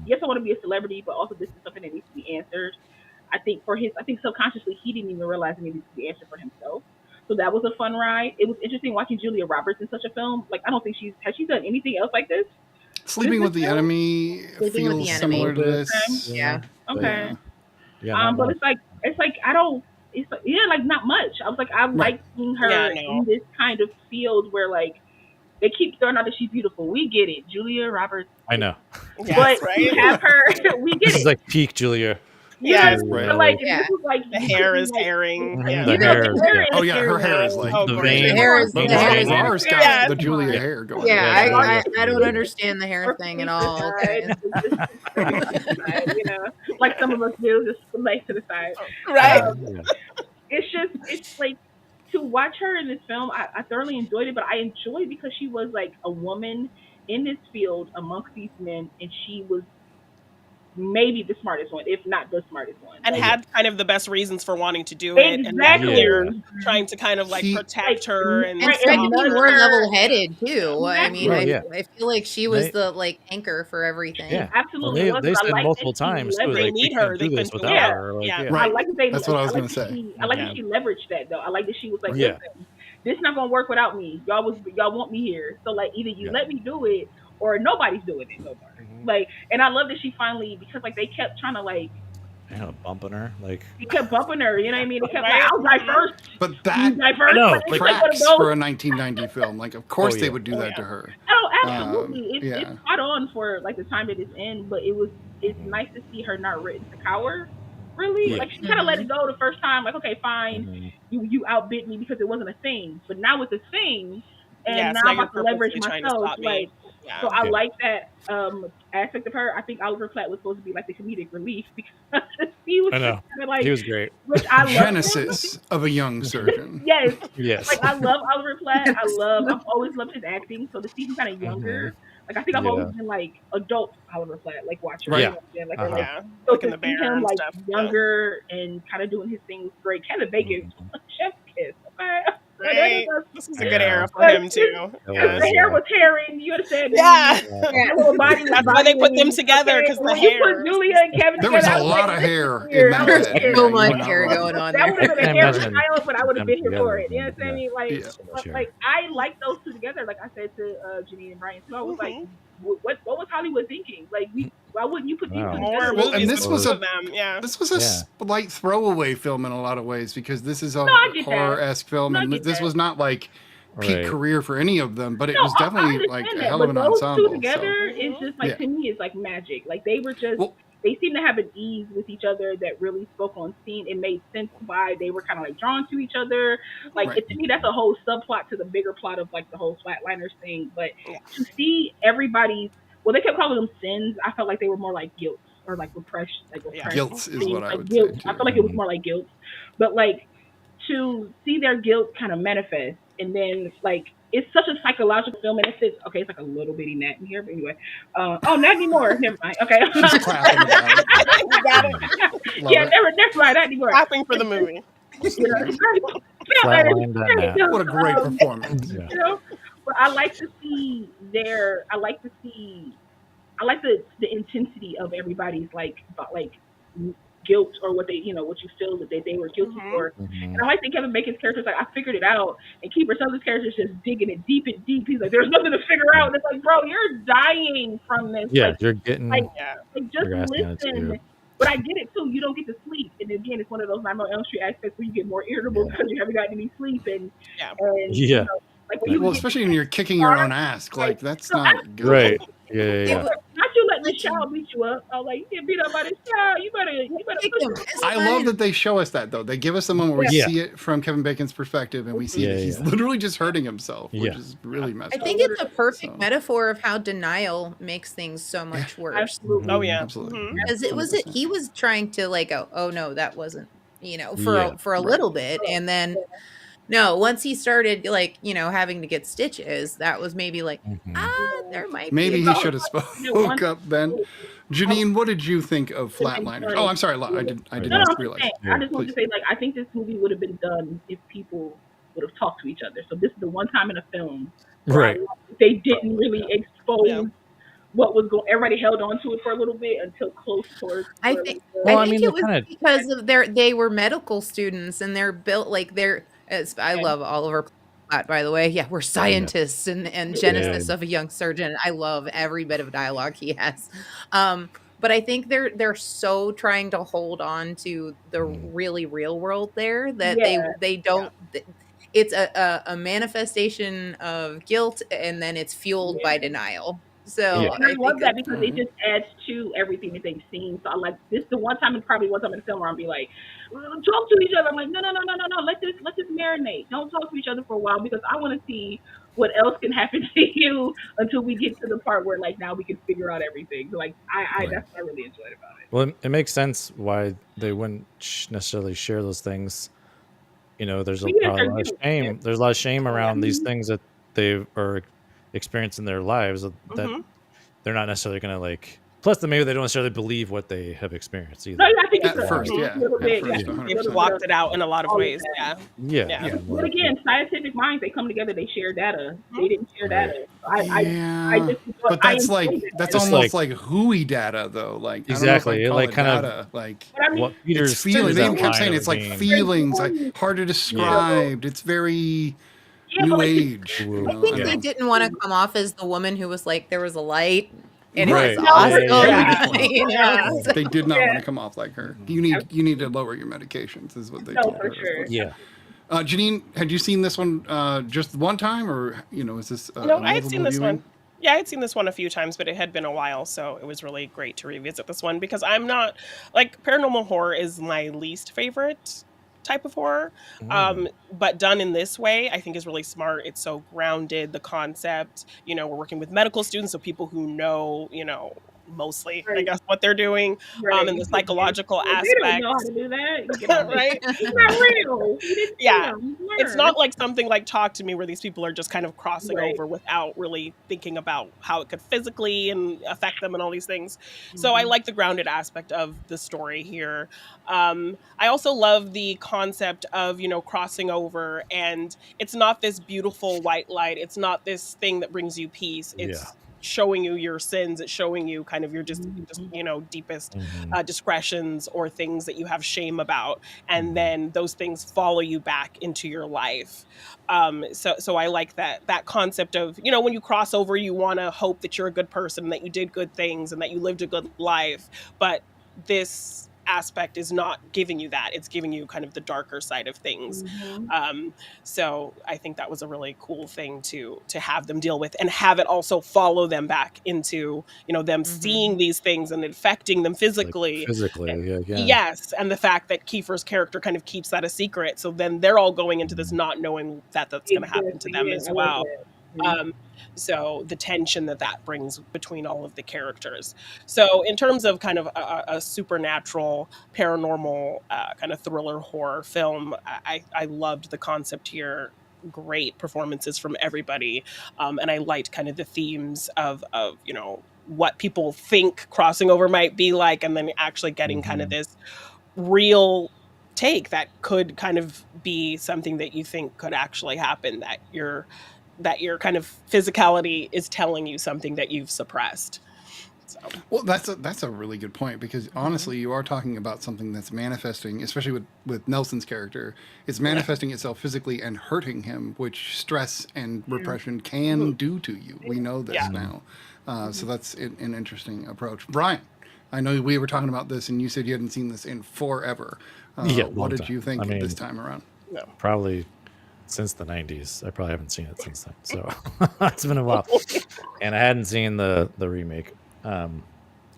yes, I want to be a celebrity, but also this is something that needs to be answered. I think subconsciously he didn't even realize it needed to be answered for himself. So that was a fun ride. It was interesting watching Julia Roberts in such a film. Like, I don't think has she done anything else like this? Sleeping with the film? Enemy Sleeping with the feels Enemy. similar to this. yeah. Okay. Yeah. Not But much. it's like I don't. It's like, yeah, like not much. I was like, I Right. like seeing her Yeah, no. in this kind of field where like they keep throwing out that she's beautiful. We get it, Julia Roberts. I know. Yes, But right? you have her. We get This it. is like peak Julia. Yes, Right. but like Yeah. this was like The you hair couldn't, is like, herring. Mhm. Yeah. The You know, hair the is- hair yeah. is Oh, yeah, her hairy. hair is like. Oh, The great. vein. The hair is- But the hair Reel is- Rawr's got Yes. the Julia hair going. Yeah, Yeah, I don't It's- understand the hair Or thing at all. side, Okay. you know, like some of us do, just like to the side. Right? Yeah. It's like to watch her in this film. I thoroughly enjoyed it, but I enjoyed because she was like a woman in this field amongst these men, and she was maybe the smartest one, if not the smartest one. And Like, had kind of the best reasons for wanting to do it. And exactly. they're trying to kind of like He- protect her and And Right, tried to and be nudge more her. level-headed too. I mean, Oh, yeah. I feel like she was They- the like anchor for everything. Yeah. Absolutely. Well, was, they but I said like multiple that she times too, leveraged- They like, need we her. can't They do this couldn't without do it. her. Like, Yeah. yeah. Right. I like that they. That's what I was like gonna that say. she- I like that she leveraged that though. I like that she was like, Yeah. listen, this not gonna work without me. Y'all want me here. So like either you Yeah. let me do it or nobody's doing it no more. Mhm. Like, and I love that she finally, because like they kept trying to like, Yeah, bumping her. Like, he kept bumping her. You know what I mean? They kept Right. like, I'll die first. But You that diverse. know, But it's like one of tracks those. for a 1990 film. Like, of course Oh, they yeah. would do Oh, that yeah. to her. Oh, absolutely. It's yeah. spot on for like the time it is in, but it's nice to see her not written to cower. Really, Yeah. like she kind of let it go the first time. Like, okay, fine, mhm. you outbid me because it wasn't a thing, but now it's a thing, and Yes, now now I'm you're about to leverage purposely trying to myself. stop me. Like, Yeah. so I Yeah. like that aspect of her. I think Oliver Platt was supposed to be like the comedic relief because he was I know. kind of like, He was great. which I love. Genesis of a young surgeon. Yes, Yes. like I love Oliver Platt. I've always loved his acting. So to see him kind of younger, like I think I've Yeah. always been like adult Oliver Platt, like watching Right. him. Yeah, like, Uh-huh. Yeah. so Like in to the see bear him and like stuff. younger and kind of doing his thing was great. Kevin Bacon, chef kiss. Okay. Right. This is a good Yeah. era for him too. That Yes. The hair was hairy. You understand? Yeah. The little body was That's why they put them bodying. together, 'cause the when you hair. put Julia and Kevin There was together, a I was lot like, of this hair is in weird. that I There was was head. scared. so Yeah, much you're not hair wrong. going on That there. would have been I a can't hair imagine child, but I would have been here them for it. You know what together. I mean? Like, Yeah. Sure. like I like those two together. Like I said to Janine and Brian, so I was like, what was Hollywood thinking? Like, why wouldn't you put these Wow. two More together? Well, movies and this with was both a- of them. Yeah. This was a Yeah. slight throwaway film in a lot of ways because this is a I get that. horror-esque film, No, I and get this that. was not like peak Right. career for any of them, but it No, was I definitely understand like a that, hell of but an those ensemble. two together is just like, Yeah. to me, it's like magic. Like they were just, Well- they seemed to have an ease with each other that really spoke on scene. It made sense why they were kind of like drawn to each other. Like Right. to me, that's a whole subplot to the bigger plot of like the whole Flatliners thing. But Yeah. to see everybody's, well, they kept calling them sins. I felt like they were more like guilt or like repression. Like repression Guilt is things, what I like would guilt. say, I too. felt like it was more like guilt, but like to see their guilt kind of manifest, and then like it's such a psychological film, and it's okay. It's like a little bitty gnat in here, but anyway. Oh, not anymore. Never mind. Okay. Just clapping about it. You got it. Love Yeah, it. never mind. Not anymore. Clapping for the movie. You know, Flatlined that gnat. What a great performance. Yeah. You know, but I like to see I like the intensity of everybody's like guilt or what they, you know, what you feel that they were guilty Mhm. for. Mhm. And I like that Kevin Bacon's character's like, I figured it out, and Kiefer Sutherland's character's just digging it deep and deep. He's like, there's nothing to figure out. And it's like, bro, you're dying from this. Yeah, Like, you're getting. like, Yeah. like just Your ass handed to listen. you. But I get it too. You don't get to sleep, and again, it's one of those Nightmare on Elm Street aspects where you get more irritable Yeah. because you haven't gotten any sleep, and Yeah. and Yeah. you know, like when you Well, get especially when you're kicking your own ass, like that's So not good. Right. Yeah. Yeah. It Yeah. was, not you let this child beat you up. I was like, you get beat up by this child. You better Kick push him. him. It's I fine. love that they show us that though. They give us the moment where we Yeah. see it from Kevin Bacon's perspective, and we see that he's literally just hurting himself, which is really messed I up. think it's a perfect So- metaphor of how denial makes things so much worse. Absolutely. Oh yeah. Absolutely. Mhm. Because it was 100%. he was trying to like go, oh no, that wasn't, Yeah. for a little bit, and then no, once he started like having to get stitches, that was maybe like there might Maybe be he a should have spoke up then. Janine, what did you think of Flatliners? Oh, I'm sorry, I did No, not I'm realize. just saying, I just want to say, like, I think this movie would have been done if people would have talked to each other. So this is the one time in a film where Right. they didn't really expose Yeah. what was going. Everybody held on to it for a little bit until close towards. I think Well, I I think mean, it they was kinda- because of they were medical students and they're built like I love Oliver Platt, by the way. Yeah, we're scientists and genesis of a young surgeon. I love every bit of dialogue he has. But I think they're so trying to hold on to the really real world there that they don't. It's a manifestation of guilt, and then it's fueled by denial. So And I love think that because it just adds to everything that they've seen. So I like this. The one time, probably one time in the film where I'll be like, talk to each other. I'm like, no. Let this marinate. Don't talk to each other for a while because I want to see what else can happen to you until we get to the part where like now we can figure out everything. So, like that's what I really enjoyed about it. Well, it makes sense why they wouldn't necessarily share those things. There's probably a lot of shame. There's a lot of shame around these things that they are experiencing in their lives that they're not necessarily going to like. Plus, maybe they don't necessarily believe what they have experienced either. No, I think At it's first, yeah. a little bit, At first, yeah. 100%. They've blocked it out in a lot of ways. Yeah. Yeah. But again, scientific minds, they come together, they share data. They didn't share data. I just, but that's like that's Just almost like hooey data though. Like Exactly. I don't know if I'd Like, call kind it of- data. Like What Peter's it's feelings. They that even kept line saying of it's like being- feelings, like harder described. It's very new age. I think they didn't want to come off as the woman who was like there was a light and Right. it was awesome. Yeah. They did not want to come off like her. You need to lower your medications, is what they told for her. sure. Yeah. Janine, had you seen this one just one time, or is this? No, I had multiple seen this viewing? one. Yeah, I had seen this one a few times, but it had been a while, so it was really great to revisit this one because I'm not like paranormal horror is my least favorite type of horror. But done in this way, I think is really smart. It's so grounded, the concept, we're working with medical students, so people who know, mostly, I guess, what they're doing, and the psychological They aspect. don't know how to do that. You get Right? It's not real. You didn't see Yeah. them. It's not like something like Talk to Me where these people are just kind of crossing Right. over without really thinking about how it could physically and affect them and all these things. So I like the grounded aspect of the story here. I also love the concept of, crossing over, and it's not this beautiful white light. It's not this thing that brings you peace. It's showing you your sins. It's showing you kind of your just deepest discretions or things that you have shame about, and then those things follow you back into your life. So I like that concept of when you cross over, you want to hope that you're a good person, that you did good things, and that you lived a good life. But this aspect is not giving you that. It's giving you kind of the darker side of things. So I think that was a really cool thing to have them deal with, and have it also follow them back into them seeing these things and affecting them physically. Physically, yeah. Yes, and the fact that Kiefer's character kind of keeps that a secret, so then they're all going into this not knowing that that's going to happen to them as well. So the tension that brings between all of the characters. So in terms of kind of a supernatural, paranormal kind of thriller horror film, I loved the concept here. Great performances from everybody, and I liked kind of the themes of what people think crossing over might be like, and then actually getting kind of this real take that could kind of be something that you think could actually happen, that your kind of physicality is telling you something that you've suppressed. So. Well, that's a really good point, because honestly, you are talking about something that's manifesting, especially with Nelson's character. It's manifesting itself physically and hurting him, which stress and repression can do to you. We know this now. So that's an interesting approach. Brian, I know we were talking about this, and you said you hadn't seen this in forever. What did you think this time around? Probably since the 90s. I probably haven't seen it since then. So it's been a while. And I hadn't seen the remake.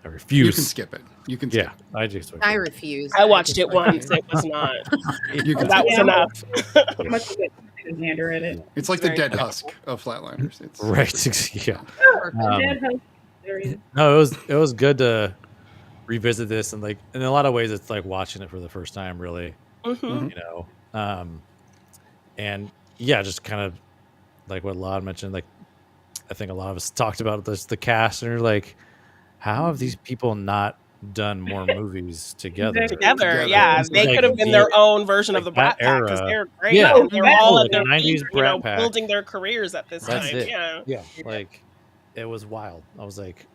I You refuse. can skip it. You can skip Yeah, I just. I refuse. I watched it once. It was not. it. You can That skip was it. enough. Much of it is gander in it. It's like the Very dead good. husk of Flatliners. It's Right. Yeah. Dead House. There it is. No, it was good to revisit this, and like in a lot of ways, it's like watching it for the first time, really. Hmm. You know, and yeah, just kind of like what Laud mentioned. Like, I think a lot of us talked about this, the cast, and you're like, how have these people not done more movies together? Together, yeah, This is they like could have been the- their own version of like the Brat that Pack because era. they're great. Yeah, and they're all like at the their 90s peak, Brat Pack. building their careers at this That's time. it. Yeah. Yeah, like it was wild. I was like,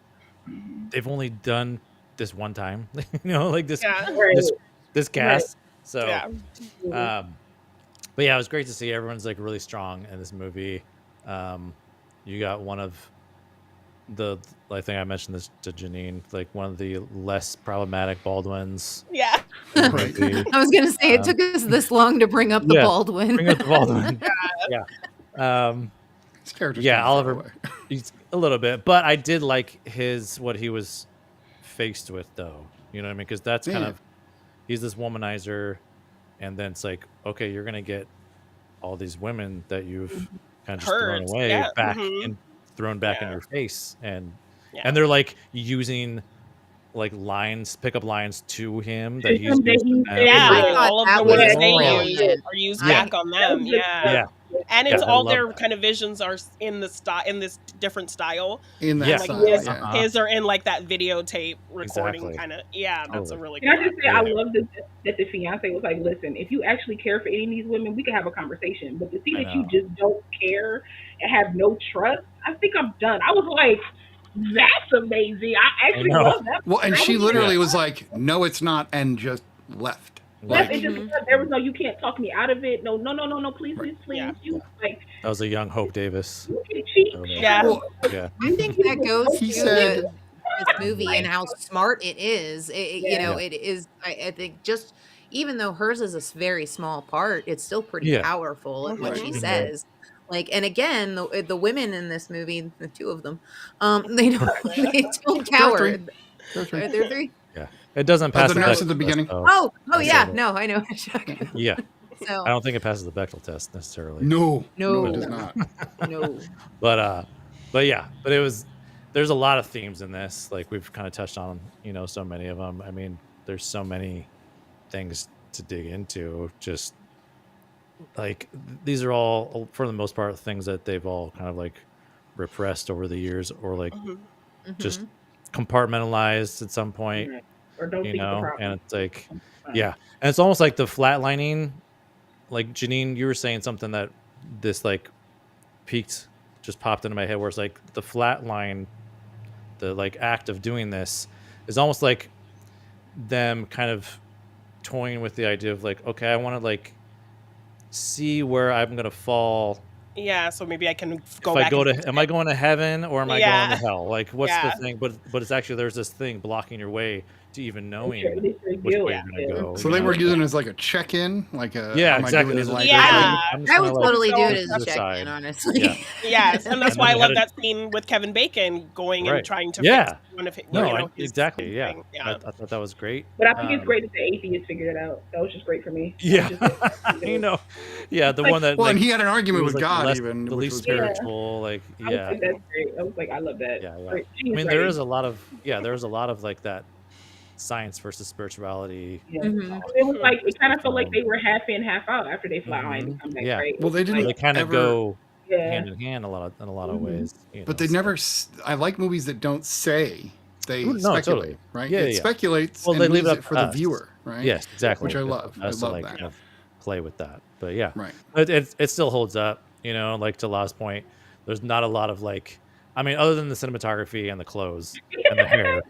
they've only done this one time, you know, like this Yeah. this cast. So, Yeah. but yeah, it was great to see everyone's like really strong in this movie. You got one of the, I think I mentioned this to Janine, like one of the less problematic Baldwins. Yeah. in the movie. I was gonna say it took us this long to bring up the yeah, Baldwin. Bring up the Baldwin. Yeah. His character's Yeah, kinda far Oliver. away. He's a little bit, but I did like what he was faced with, though. You know what I mean? Because that's kind Yeah. of, he's this womanizer, and then it's like, okay, you're gonna get all these women that you've kind of just thrown Hurt, away yeah, back mhm. and thrown back in Yeah. your face, and Yeah. they're like using like pickup lines to him that To he's him that used he to them. said. Yeah, I thought all of that the was words they brilliant. use are used Yeah. back on them. Yeah. Yeah. And it's Yeah, I all love their that. kind of visions are in the in this different style. In that Yeah. Like style, his, yeah. his are in like that videotape recording Exactly. kind of. Yeah, that's a Totally. really Can I good just one. say, I Yeah. love that the fiance was like, listen, if you actually care for any of these women, we can have a conversation. But to see I that you know. just don't care and have no trust, I think I'm done. I was like, that's amazing. I actually know. love that. Well, and I she was literally like, was like, "No, it's not," and just left. Yes, Like, it just there was no, you can't talk me out of it. No, please, please, please. Yeah. You like That was a young Hope Davis. you can cheat. Yeah. well, Yeah. I think that goes He to said- this movie and how smart it is. You know, Yeah. it is. I think just even though hers is a very small part, it's still pretty Yeah. powerful in what she Right. says. Like, and again, the women in this movie, the two of them, they don't cower. three. Go Are through. there three? Yeah. It doesn't pass the nurse Bechdel at the test, beginning? though. Oh, That's yeah. it. No, I know. Yeah. So I don't think it passes the Bechdel test necessarily. No, No. it does not. no. But yeah, but there's a lot of themes in this. Like we've kind of touched on, so many of them. I mean, there's so many things to dig into. Just like these are all, for the most part, things that they've all kind of like repressed over the years, or like just compartmentalized at some point, or don't think the problem. and it's like, yeah, and it's almost like the flatlining. Like Janine, you were saying something that this like just popped into my head, where it's like the flatline, the like act of doing this is almost like them kind of toying with the idea of like, okay, I want to like see where I'm gonna fall. Yeah, so maybe I can go If I back. go and to, am I going to heaven or am I Yeah. going to hell? Like, what's Yeah. the thing? But it's actually, there's this thing blocking your way to even knowing It's your which guilt. way you're gonna go. So they were using it as like a check-in, like a Yeah, am I exactly. doing it like Yeah. I'm just I gonna, would like, totally do so it as a decide. check-in, honestly. Yeah. Yes, and that's And why I then you love had that scene with Kevin Bacon going Right. and trying to Yeah. fix one of his, No, his exactly. Yeah. thing. I thought that was great. But I think it's great that the atheist figured it out. That was just great for me. Yeah. Just- Yeah, the one that Well, like, and he had an it argument was, with like, God, less- even the which least was great. spiritual. Like, I was yeah, like, that's great. I was like, I love that. yeah. Great. I mean, there is a lot of like that science versus spirituality. Yeah. Mhm. It was like it kind of felt like they were half in, half out after they fly and come back. Yeah. Right? Well, they didn't They kind of ever- go Yeah. hand in hand in a lot of ways. But they never. I like movies that don't say. They Ooh, no, speculate, totally. right? Yeah, it yeah. speculates Well, and they leave leaves it it up for to the us. viewer, right? Yes, exactly. Which I It's love. up to I us to, love like, that. kind of play with that. But yeah, Right. it still holds up. Like to Law's point, there's not a lot of like, I mean, other than the cinematography and the clothes and the hair,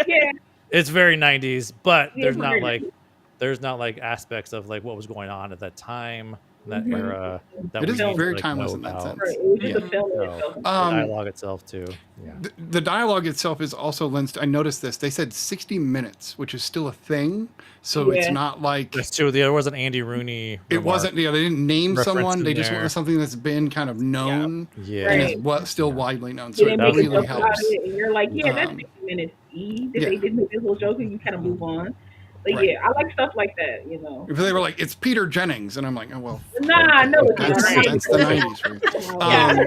Yeah. it's very 90s. But Yeah, there's not very like aspects of like what was going on at that time that era that It is we need to, very like, timeless know in that about. sense. Right. It was just Yeah. a film in So, itself. the dialogue itself too. Yeah. The dialogue itself is also lensed. I noticed this. They said 60 minutes, which is still a thing. So it's Yeah. not like That's true. There was an Andy Rooney. it remark. wasn't. Yeah, they didn't name reference someone. in They just went there. with something that's been kind of known Yeah. and Right. is what still widely known. They So it didn't make a really joke about helps. it, and you're like, yeah, that's Um, 60 minutes. If yeah. they did make this little joke, and you kind of move on. But Right. yeah, I like stuff like that, you know. If they were like, it's Peter Jennings, and I'm like, oh well, Nah, no, it's not. that's the 90s for you. Yeah.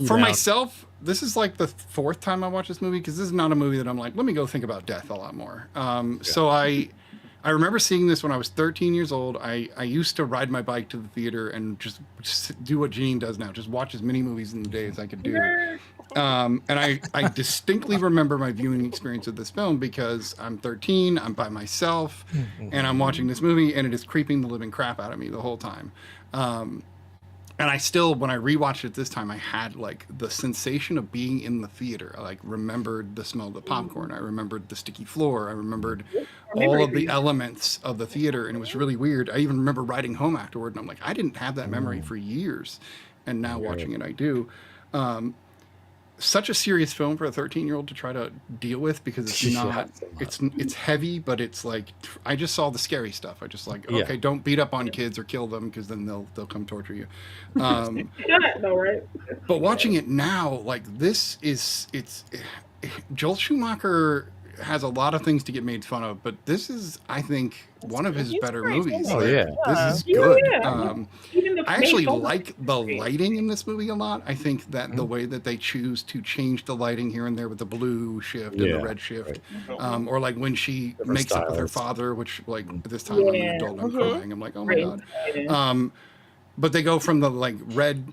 For Yeah. myself, this is like the fourth time I watched this movie because this is not a movie that I'm like, let me go think about death a lot more. So I remember seeing this when I was 13 years old. I used to ride my bike to the theater and just do what Janine does now, just watch as many movies in the day as I could do. And I distinctly remember my viewing experience of this film because I'm 13, I'm by myself, and I'm watching this movie, and it is creeping the living crap out of me the whole time. And I still, when I rewatched it this time, I had like the sensation of being in the theater. I like remembered the smell of the popcorn. I remembered the sticky floor. I remembered all of the elements of the theater, and it was really weird. I even remember riding home afterward, and I'm like, I didn't have that memory for years, and now watching it, I do. Such a serious film for a 13-year-old to try to deal with because it's not, it's heavy, but it's like, I just saw the scary stuff. I just like, okay, don't beat up on kids or kill them because then they'll come torture you. No, right? But watching it now, like it's Joel Schumacher has a lot of things to get made fun of, but this is, I think, one of his better movies. Oh, Like, yeah. this is good. Even the I actually main like the lighting in this movie a lot. I think that the way that they choose to change the lighting here and there with the blue shift and the red shift, or like when she Different makes up with her styles. father, which like this time I'm an adult and I'm crying. I'm like, oh my god. But they go from the like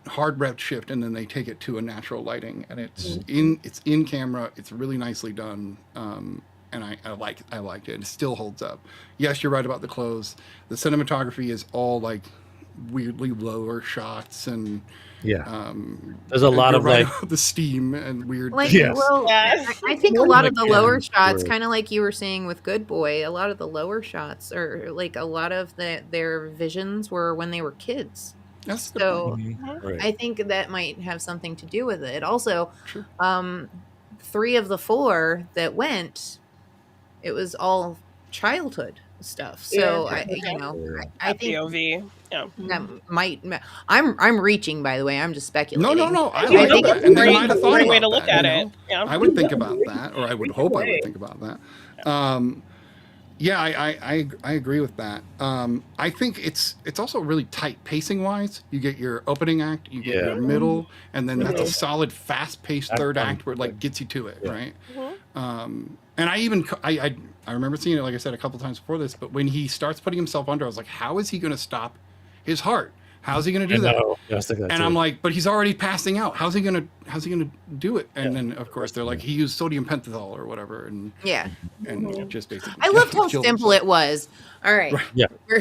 hard red shift, and then they take it to a natural lighting, and it's in camera. It's really nicely done, and I liked it. It still holds up. Yes, you're right about the clothes. The cinematography is all like weirdly lower shots, and there's a lot of like the steam and weird. Like, things. well, Yes. I think a lot of the Like, lower shots, word. kind of like you were saying with Good Boy, a lot of the lower shots are like a lot of their visions were when they were kids. That's a good So right. I think that might have something to do with it. Also, Sure. 3 of the 4 that went, it was all childhood stuff. So I think POV. Yeah. that might. I'm reaching, by the way. I'm just speculating. No. I Yeah, like think that. it's And they great- might have thought great way about to look that, at you it. know? Yeah. I would think about that, or I would hope I would think about that. Yeah, I agree with that. I think it's also really tight pacing wise. You get your opening act, you get your middle, and then that's a solid, fast paced third act where it like gets you to it, right? And I remember seeing it, like I said, a couple times before this. But when he starts putting himself under, I was like, how is he going to stop his heart? How's he going to do that? Yeah, I was thinking that And too. I'm like, but he's already passing out. How's he gonna do it? And then of course they're like, he used sodium pentothal or whatever, and Yeah. just basically. I loved how killed simple himself. it was. All right. Yeah. We're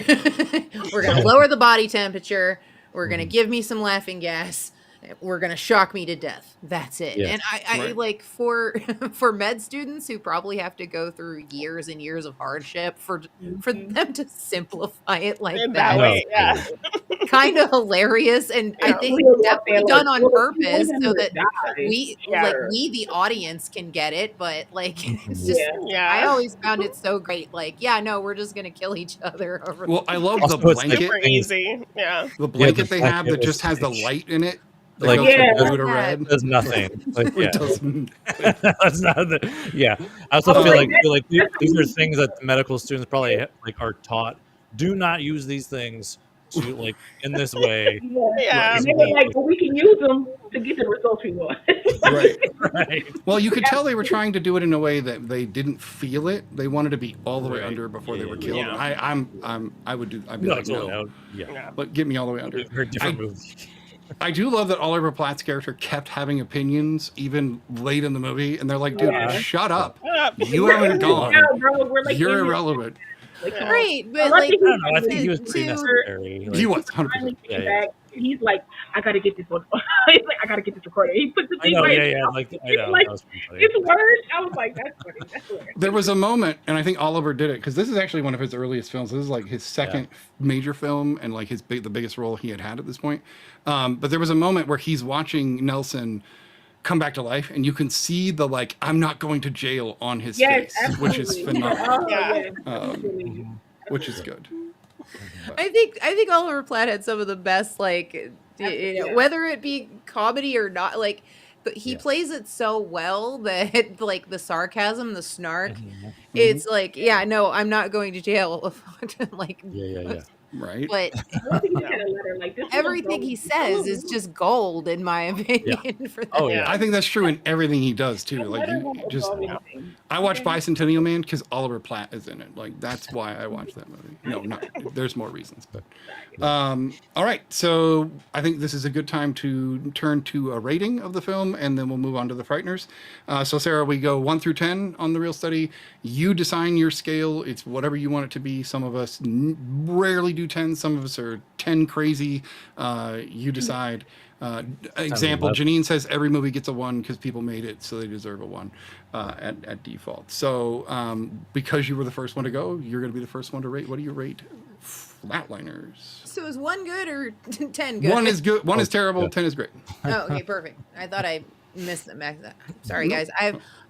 going to lower the body temperature. We're going to give me some laughing gas. We're going to shock me to death. That's it. Yeah. And I Right. like for med students who probably have to go through years and years of hardship for them to simplify it like In that that No. way, yeah. kind of hilarious, and I think definitely done on purpose so that we the audience can get it, but like it's just Yeah. I always found it so great. Like, we're just gonna kill each other over. Well, I love Also, the it's like- blanket. Super easy. Yeah. The blanket they blanket have that was just has the huge. light in it. That Like, goes Yeah. from blue to red. There's nothing. Like, It yeah. doesn't. That's not the, yeah. I also Oh, feel like like these are things that the medical students probably like are taught. Do not use these things to like in this way. Yeah. And they were like, well, we can use them to get the results we want. Right. Right. Well, you could tell they were trying to do it in a way that they didn't feel it. They wanted to be all the way Right. under before they were Yeah. killed. Yeah. I'd be No, like, totally. no, Yeah. but get me all the way under. Very different movie. I do love that Oliver Platt's character kept having opinions even late in the movie, and they're like, dude, shut up. You haven't gone. Yeah, bro, we're like You're in it. irrelevant. Like, come on. Great, I but like like that I don't know. I think he was to- pretty necessary. Like, He was Finally 100%. came Yeah. back He's like, I gotta get this one. He's like, I gotta get this recorded. He puts the I thing know, right yeah, in his yeah. mouth. Like I It's know like that was pretty funny. it's words. I was like, that's funny. That's hilarious. There was a moment, and I think Oliver did it because this is actually one of his earliest films. This is like his second major film and like the biggest role he had at this point. But there was a moment where he's watching Nelson come back to life, and you can see the like "I'm not going to jail" on his Yes, face, which is absolutely. phenomenal, Oh, Yeah. yes. um, which is good. I think Oliver Platt had some of the best, like, Yeah. whether it be comedy or not, like, but he Yeah. plays it so well that like the sarcasm, the snark, Mhm. it's like, yeah, no, I'm not going to jail. Like, Yeah. Right? but I think he had a letter like this. everything he says is just gold, in my opinion. For that. Oh yeah. I think that's true in everything he does too. Like you just, I watch Bicentennial Man because Oliver Platt is in it. Like that's why I watch that movie. No, not there's more reasons, but all right. So I think this is a good time to turn to a rating of the film, and then we'll move on to the Frighteners. So Sarah, we go 1 through 10 on the Real Study. You design your scale. It's whatever you want it to be. Some of us rarely do 10. Some of us are 10 crazy. You decide. Example, 11. Janine says every movie gets a 1 because people made it, so they deserve a 1 at default. So because you were the first one to go, you're going to be the first one to rate. What do you rate Flatliners? So is 1 good or 10 good? 1 is good. 1 is terrible. 10 is great. Oh, okay, perfect. I thought I missed the max. Sorry, guys.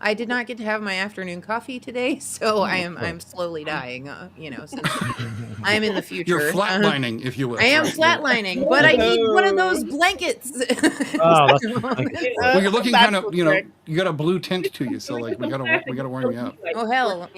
I did not get to have my afternoon coffee today, so I'm slowly dying. Since I'm in the future. You're flatlining, if you will. I am Right. flatlining, but I need one of those blankets. Oh, that's Well, you're looking That's kind of, what's you know, great. you got a blue tint to you, so like we gotta warm you up. Oh hell,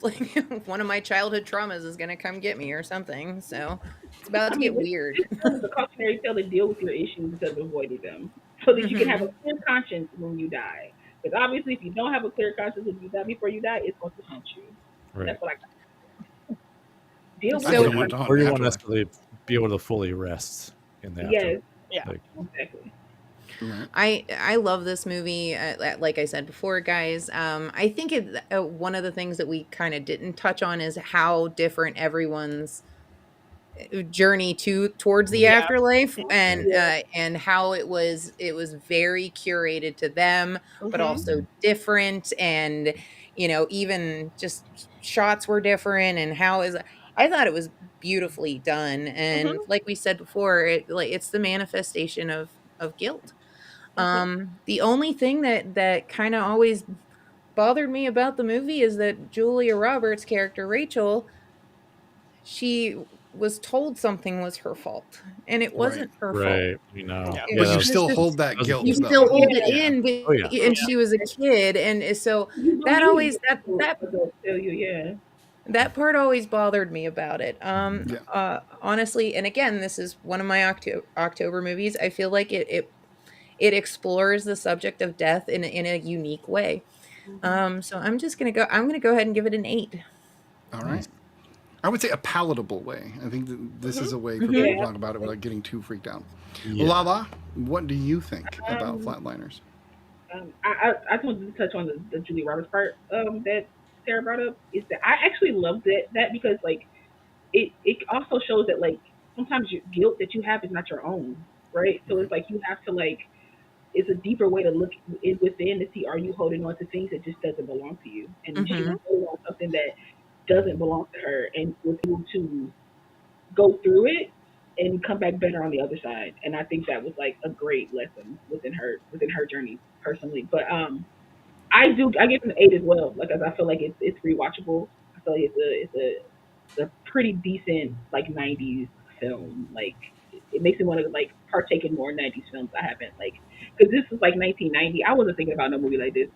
like one of my childhood traumas is gonna come get me or something. So it's about to get weird. It's a cautionary tale to deal with your issues instead of avoiding them, so that you can have a clear conscience when you die. Because obviously, if you don't have a clear conscience when you die, before you die, it's going to haunt you. right. That's what I got. Deal with I So- don't it. want to Or you have want to- us to be able to fully rest in the Yes, Yeah. Like, exactly. Right. I love this movie. Like I said before, guys. I think one of the things that we kind of didn't touch on is how different everyone's journey towards the Yeah. afterlife, and Yeah. and how it was very curated to them, but Mhm. also different, and even just shots were different, and I thought it was beautifully done, and like we said before, it's the manifestation of guilt. The only thing that kind of always bothered me about the movie is that Julia Roberts' character Rachel, she was told something was her fault, and it wasn't her fault. right. You know. Yeah. It But you was still just- hold that guilt. You though. still hold it Yeah. in, but Oh, yeah. and she was a kid, and so that always that Tell you, yeah. that part always bothered me about it. Yeah. Honestly, and again, this is one of my October movies. I feel like it explores the subject of death in a unique way. So I'm gonna go ahead and give it an 8. All right. I would say a palatable way. I think that this is a way for people to talk about it without getting too freaked out. Yeah. Lala, what do you think about Flatliners? I just wanted to touch on the Julia Roberts part that Sarah brought up. Is that I actually loved that because like it also shows that like sometimes your guilt that you have is not your own, right? So it's like you have to like it's a deeper way to look within to see, are you holding on to things that just doesn't belong to you, and she was holding on to something that doesn't belong to her, and was able to go through it and come back better on the other side. And I think that was like a great lesson within her journey personally. But I give it an 8 as well. Like, 'cause I feel like it's rewatchable. I feel like it's a pretty decent like 90s film. Like it makes me want to like partake in more 90s films. I haven't like because this was like 1990. I wasn't thinking about no movie like this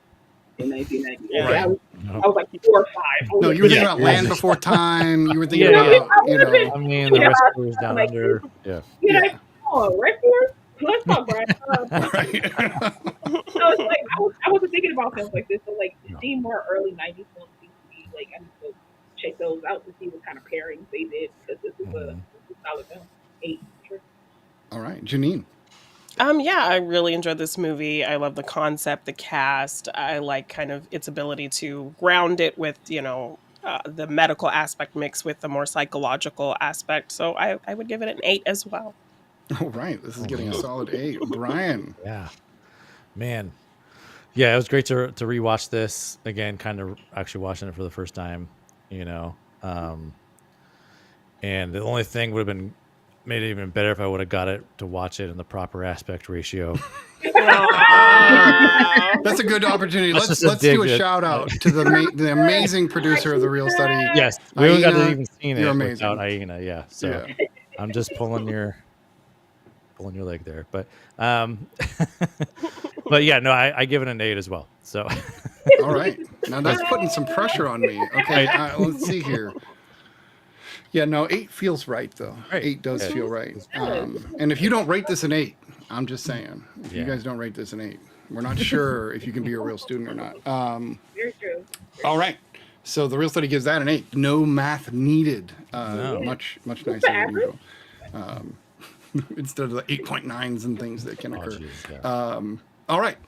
in 1990. Yeah. Like, Right. I was like 4 or 5. I was No, like, you were thinking Yeah. about Land Before Time. You were thinking Yeah. about, you know. I mean, the Yeah. rescuers down Like, under. Yeah. Yeah, Yeah. come on, records. Let's talk, Brian. Right. So it's like I wasn't thinking about films like this. So like No. seeing more early '90s films seems to be like I need to check those out to see what kind of pairings they did because this is a solid film. 8. Sure. All right, Janine. Yeah, I really enjoyed this movie. I love the concept, the cast. I like kind of its ability to ground it with, the medical aspect mixed with the more psychological aspect. So I would give it an 8 as well. All right, this is getting a solid 8. Brian. Yeah, man. Yeah, it was great to rewatch this again. Kind of actually watching it for the first time, you know. And the only thing would have been made it even better if I would have got it to watch it in the proper aspect ratio. That's a good opportunity. That's Let's just a dig do a that- shout out to the amazing producer of the Real Study. Yes, we haven't got to Aina, even seen you're it amazing. without Aina. Yeah, so Yeah. I'm just pulling your leg there, but but yeah, no, I give it an 8 as well. So All right. Now that's putting some pressure on me. Okay, let's see here. Yeah, no, 8 feels right though. Right. 8 does Yeah. feel right. And if you don't rate this an 8, I'm just saying, if you Yeah. guys don't rate this an 8, we're not sure if you can be a real student or not. Very true. All right. So the Real Study gives that an 8. No math needed. No. Much nicer than usual. Instead of the 8.9s and things that can Oh, occur. geez, yeah. All right.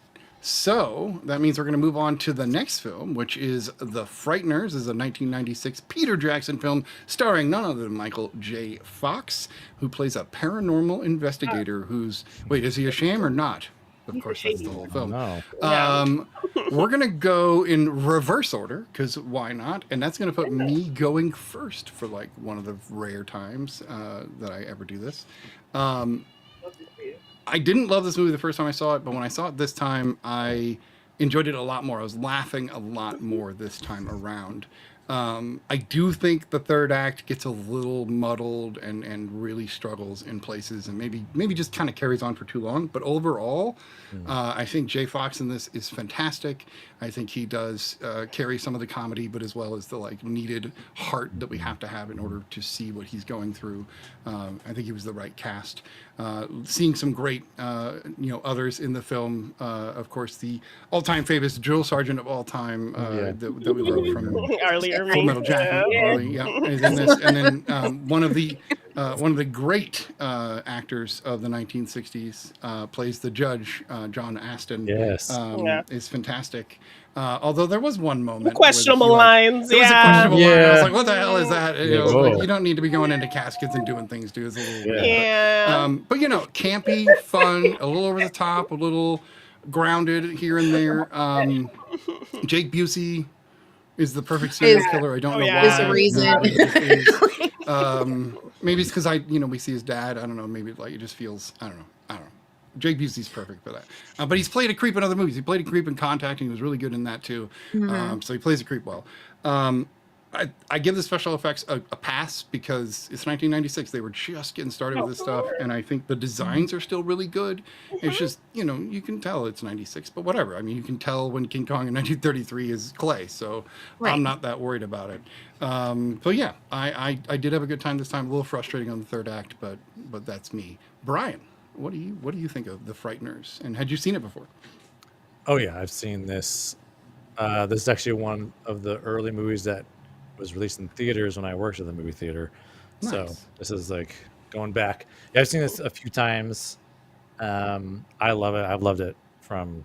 So that means we're going to move on to the next film, which is The Frighteners. This is a 1996 Peter Jackson film starring none other than Michael J. Fox, who plays a paranormal investigator who's... Wait, is he a sham or not? Of course, that's the whole film. no. We're going to go in reverse order, because why not? And that's going to put me going first for like one of the rare times that I ever do this. I didn't love this movie the first time I saw it, but when I saw it this time, I enjoyed it a lot more. I was laughing a lot more this time around. I do think the third act gets a little muddled and really struggles in places, and maybe just kind of carries on for too long. But overall, I think Jay Fox in this is fantastic. I think he does carry some of the comedy, but as well as the like needed heart that we have to have in order to see what he's going through. I think he was the right cast. Seeing some great others in the film. Of course, the all-time famous drill sergeant of all time that we love from Earlier Full Metal Jacket. Harley, is in this. And then one of the great actors of the 1960s plays the judge, John Aston. Yes. Is fantastic. Although there was one moment Questionable where lines, there was a questionable line. I was Yeah. like, "What the hell is that?" You don't need to be going into caskets and doing things, dude. It's a little weird. Yeah. But campy, fun, a little over the top, a little grounded here and there. Jake Busey is the perfect serial killer. I don't know yeah. why. Is the reason. Maybe it's because we see his dad. I don't know. Maybe like it just feels. I don't know. Jake Busey's perfect for that. But he's played a creep in other movies. He played a creep in Contact, and he was really good in that too. So he plays a creep well. I give the special effects a pass because it's 1996. They were just getting started with this stuff, and I think the designs are still really good. It's just, you can tell it's 96, but whatever. I mean, you can tell when King Kong in 1933 is clay, so Right. I'm not that worried about it. So yeah, I did have a good time this time. A little frustrating on the third act, but that's me. Brian, what do you think of The Frighteners? And had you seen it before? Oh yeah, I've seen this. This is actually one of the early movies that was released in theaters when I worked at the movie theater. So Nice. this is like going back. Yeah, I've seen this a few times. I love it. I've loved it from,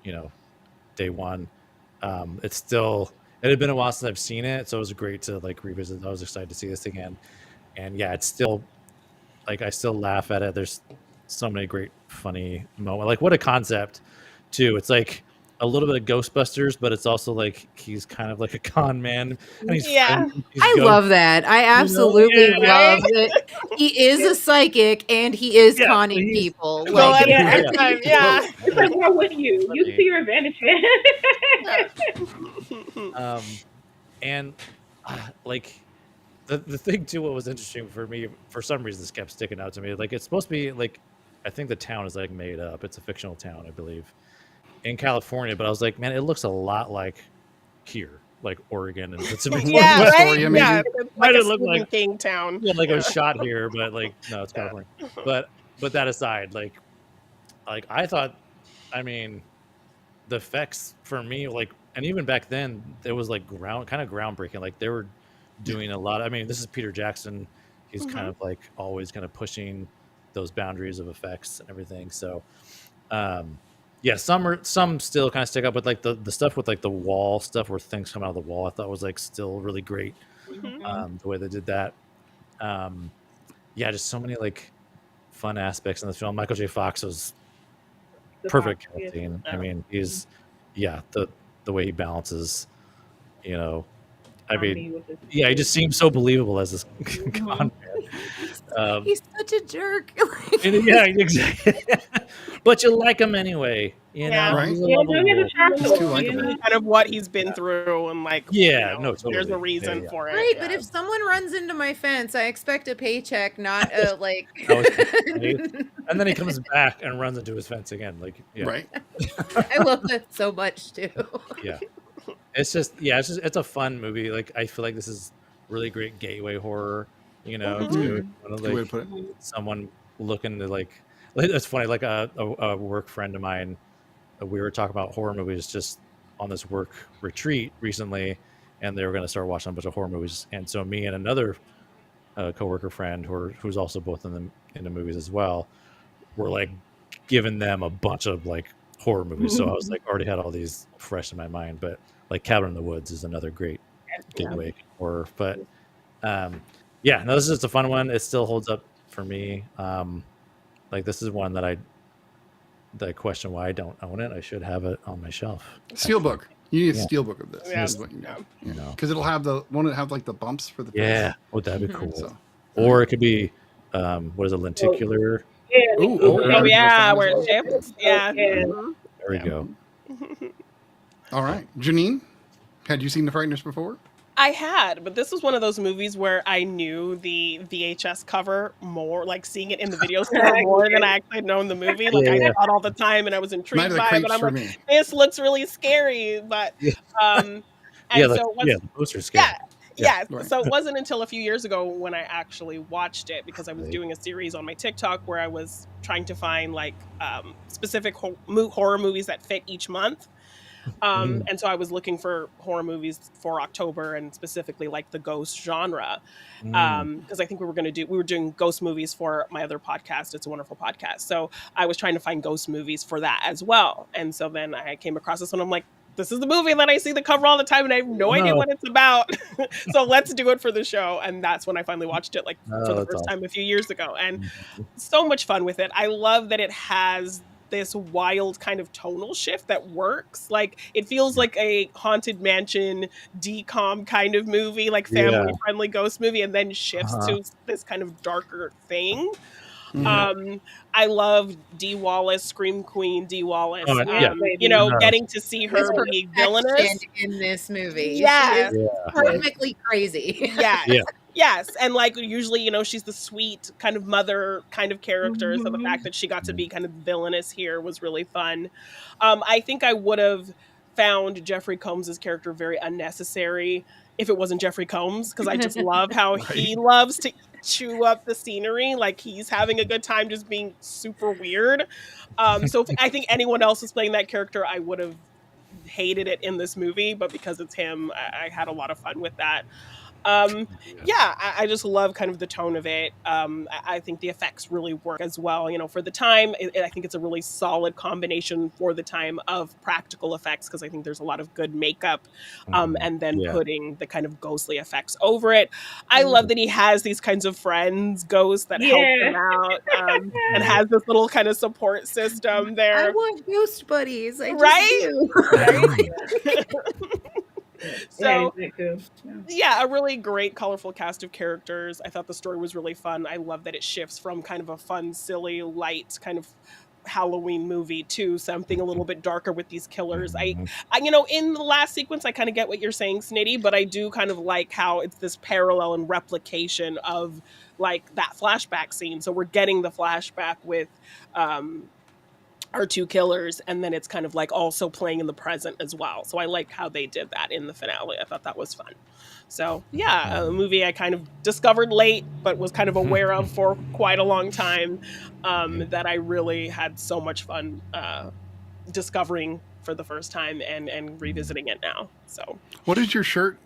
day one. It had been a while since I've seen it, so it was great to like revisit. I was excited to see this again. And yeah, it's still like I still laugh at it. There's so many great funny moments. Like what a concept too. It's like a little bit of Ghostbusters, but it's also like he's kind of like a con man. And he's Yeah. I love that. I absolutely Yeah. love that. He is a psychic and he is Yeah, conning he's- people. Go Like, ahead. Yeah. It's like, why wouldn't you? Use it to your advantage. And like the thing too, what was interesting for me, for some reason, this kept sticking out to me. Like it's supposed to be like, I think the town is like made up. It's a fictional town, I believe, in California. But I was like, man, it looks a lot like here, like Oregon and Pacific Yeah, Northwest. right? Astoria, maybe? Yeah. Might Like a have looked Stephen like- King town. Yeah, like it was shot here, but like no, it's California. But that aside, like I thought, I mean, the effects for me, like, and even back then, it was like kind of groundbreaking. Like they were doing a lot. I mean, this is Peter Jackson. He's kind of like always kind of pushing those boundaries of effects and everything. So, yeah, some still kind of stick up with like the stuff with like the wall stuff where things come out of the wall. I thought was like still really great. The way they did that. Yeah, just so many like fun aspects in this film. Michael J. Fox was The perfect Fox, yeah. casting. I mean, he's the way he balances, you know, I Comedy mean, with his yeah, he just seems so believable as this con man. He's such a jerk. Yeah, exactly. But you like him anyway, you know. Yeah. Right. He's a Yeah, lovable- don't get attracted He's too to him, likable. you know? Kind of what he's been through, and like, Yeah, no, there's totally. a reason Yeah. for it. Right, yeah. but if someone runs into my fence, I expect a paycheck, not a like. That was great. And then he comes back and runs into his fence again. Like, yeah, Right. I love that so much too. yeah. It's a fun movie. Like, I feel like this is really great gateway horror. You know, Mhm. to kind of, Good way like to put it. someone looking to like it's funny. Like a work friend of mine, we were talking about horror movies just on this work retreat recently, and they were going to start watching a bunch of horror movies. And so me and another coworker friend, who's also both in the movies as well, were like giving them a bunch of like horror movies. So I was like already had all these fresh in my mind. But like Cabin in the Woods is another great gateway horror. But yeah, no, this is just a fun one. It still holds up for me. Like, this is one that I question why I don't own it. I should have it on my shelf. Steelbook. You need a Yeah. steelbook of this. Yeah. Is what you need. You know. Because it'll have won't it have like the bumps for the face? Yeah. Oh, that'd be cool. So, Or it could be what is a lenticular? Yeah, Ooh, Oh yeah, Understand where as it shifts. Yeah. Yeah. Mhm. There we go. all right. Janine, had you seen The Frighteners before? I had, but this was one of those movies where I knew the VHS cover more, like seeing it in the video store more than I actually had known the movie. Like I Yeah. thought all the time, and I was Night intrigued of the by it. Creeps But I'm for like, me. this looks really scary. But and Yeah, so once, the poster's scary. yeah. Right. So it wasn't until a few years ago when I actually watched it, because I was Right. doing a series on my TikTok where I was trying to find like specific horror movies that fit each month. And so I was looking for horror movies for October, and specifically like the ghost genre. Because I think we were doing ghost movies for my other podcast. It's a Wonderful Podcast. So I was trying to find ghost movies for that as well. And so then I came across this one. I'm like, this is the movie that I see the cover all the time, and I have no idea what it's about. So let's do it for the show. And that's when I finally watched it, like for the that's first awesome. time a few years ago. And so much fun with it. I love that it has this wild kind of tonal shift that works. Like it feels like a haunted mansion decom kind of movie, like family friendly ghost movie, and then shifts to this kind of darker thing. I love Dee Wallace, Scream Queen Dee Wallace. Oh, yeah. You know, getting to see her There's be perfection villainous. in this movie. Yeah. She is perfectly crazy. Yes. Yes. And like usually, you know, she's the sweet kind of mother kind of character. So the fact that she got to be kind of villainous here was really fun. I think I would have found Jeffrey Combs's character very unnecessary if it wasn't Jeffrey Combs, because I just love how he loves to chew up the scenery. Like he's having a good time just being super weird. So if I think anyone else was playing that character, I would have hated it in this movie, but because it's him, I had a lot of fun with that. I just love kind of the tone of it. I think the effects really work as well. You know, for the time, I think it's a really solid combination for the time of practical effects, because I think there's a lot of good makeup, and then putting the kind of ghostly effects over it. I love that he has these kinds of friends, ghosts that help him out, and has this little kind of support system there. I want ghost buddies. I just Right? do. So yeah, a really great colorful cast of characters. I thought the story was really fun. I love that it shifts from kind of a fun, silly, light kind of Halloween movie to something a little bit darker with these killers. I you know, in the last sequence, I kind of get what you're saying, Snitty, but I do kind of like how it's this parallel and replication of like that flashback scene. So we're getting the flashback with our two killers, and then it's kind of like also playing in the present as well. So I like how they did that in the finale. I thought that was fun. So yeah, a movie I kind of discovered late, but was kind of aware of for quite a long time, that I really had so much fun discovering for the first time and revisiting it now. So What is your shirt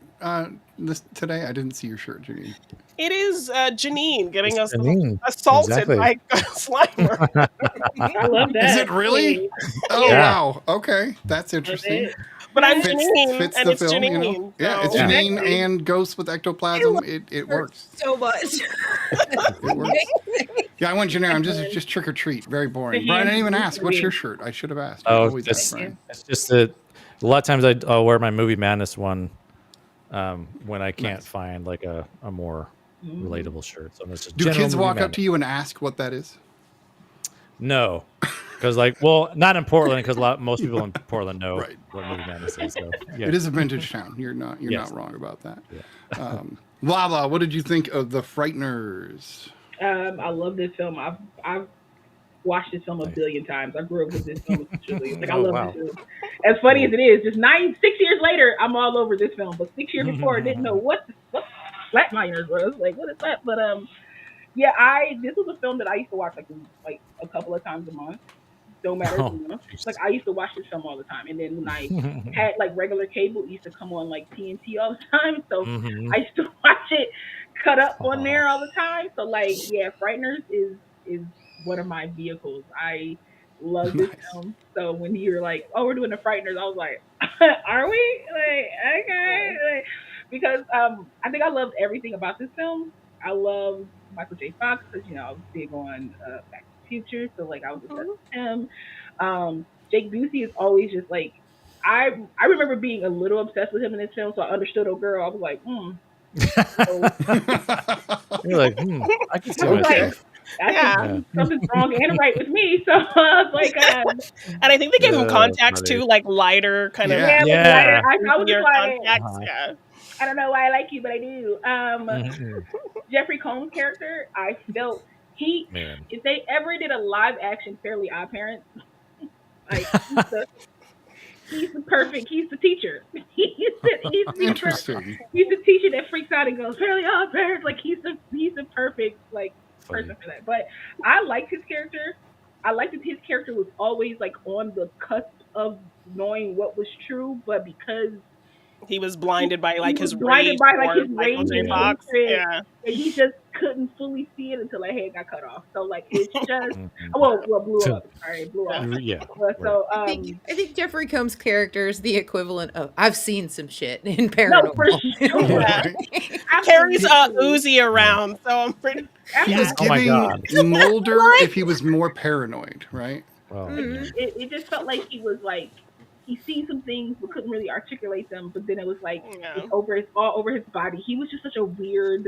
today? I didn't see your shirt, Janine. it is Janine getting us Janine. assaulted Exactly. by a Slimer. I love that. Is it really? Oh, Yeah. wow. Okay. That's interesting. But I'm Fits Janine, and the it's film, Janine. you know? Yeah, it's so- Janine and Ghosts with Ectoplasm. It works. So much. It works. Yeah, I went generic. I'm just trick or treat. Very boring. Brian, I didn't even ask. What's your shirt? I should have asked. I Oh, always ask Brian. it's just that a lot of times I'll wear my Movie Madness one when I can't find like a more relatable shirt. So it's just Do general kids Movie walk up Madness. to you and ask what that is? No, because not in Portland, because most people in Portland know Right. what Movie Madness is. So yeah. It is a vintage town. You're not Yes. wrong about that. Yeah. Blah blah. What did you think of the Frighteners? I love this film. I've watched this film a billion times. I grew up with this film. Like I love this film. As funny as it is, just 6 years later, I'm all over this film. But 6 years before, I didn't know what Flatliners was. Like, what is that? But yeah, this was a film that I used to watch like a couple of times a month. Don't matter. Like I used to watch this film all the time, and then when I had like regular cable, it used to come on like TNT all the time. So I used to watch it cut up on there all the time. So like, yeah, Frighteners is one of my vehicles. I love this film. So when you were like, "Oh, we're doing the Frighteners," I was like, "Are we?" Like, okay, because I think I loved everything about this film. I love Michael J. Fox because I was big on Back to the Future, so like I was obsessed with him. Jake Busey is always just like I remember being a little obsessed with him in this film, so I understood girl. I was like, You're like, I can see myself. Something's wrong and right with me. So I was like, and I think they gave him contacts too, like lighter kind of. Lighter. I was just like, contacts. I don't know why I like you, but I do. Jeffrey Combs' character, I felt if they ever did a live action Fairly Odd Parents, like he's the teacher. Interesting. He's the teacher that freaks out and goes, Fairly Odd Parents. Like he's the perfect person for that. But I liked his character. I liked that his character was always like on the cusp of knowing what was true, but because he was blinded by his rage. Fox. Yeah. And he just couldn't fully see it until a head got cut off. So like it's just blew up. Sorry, blew up. Yeah. So I think Jeffrey Combs' character is the equivalent of I've seen some shit in paranormal. No, for sure. Carries a Uzi around, so I'm pretty. He was giving Mulder if he was more paranoid, right? Oh, it just felt like he was like he seen some things but couldn't really articulate them. But then it was like it's all over his body. He was just such a weird,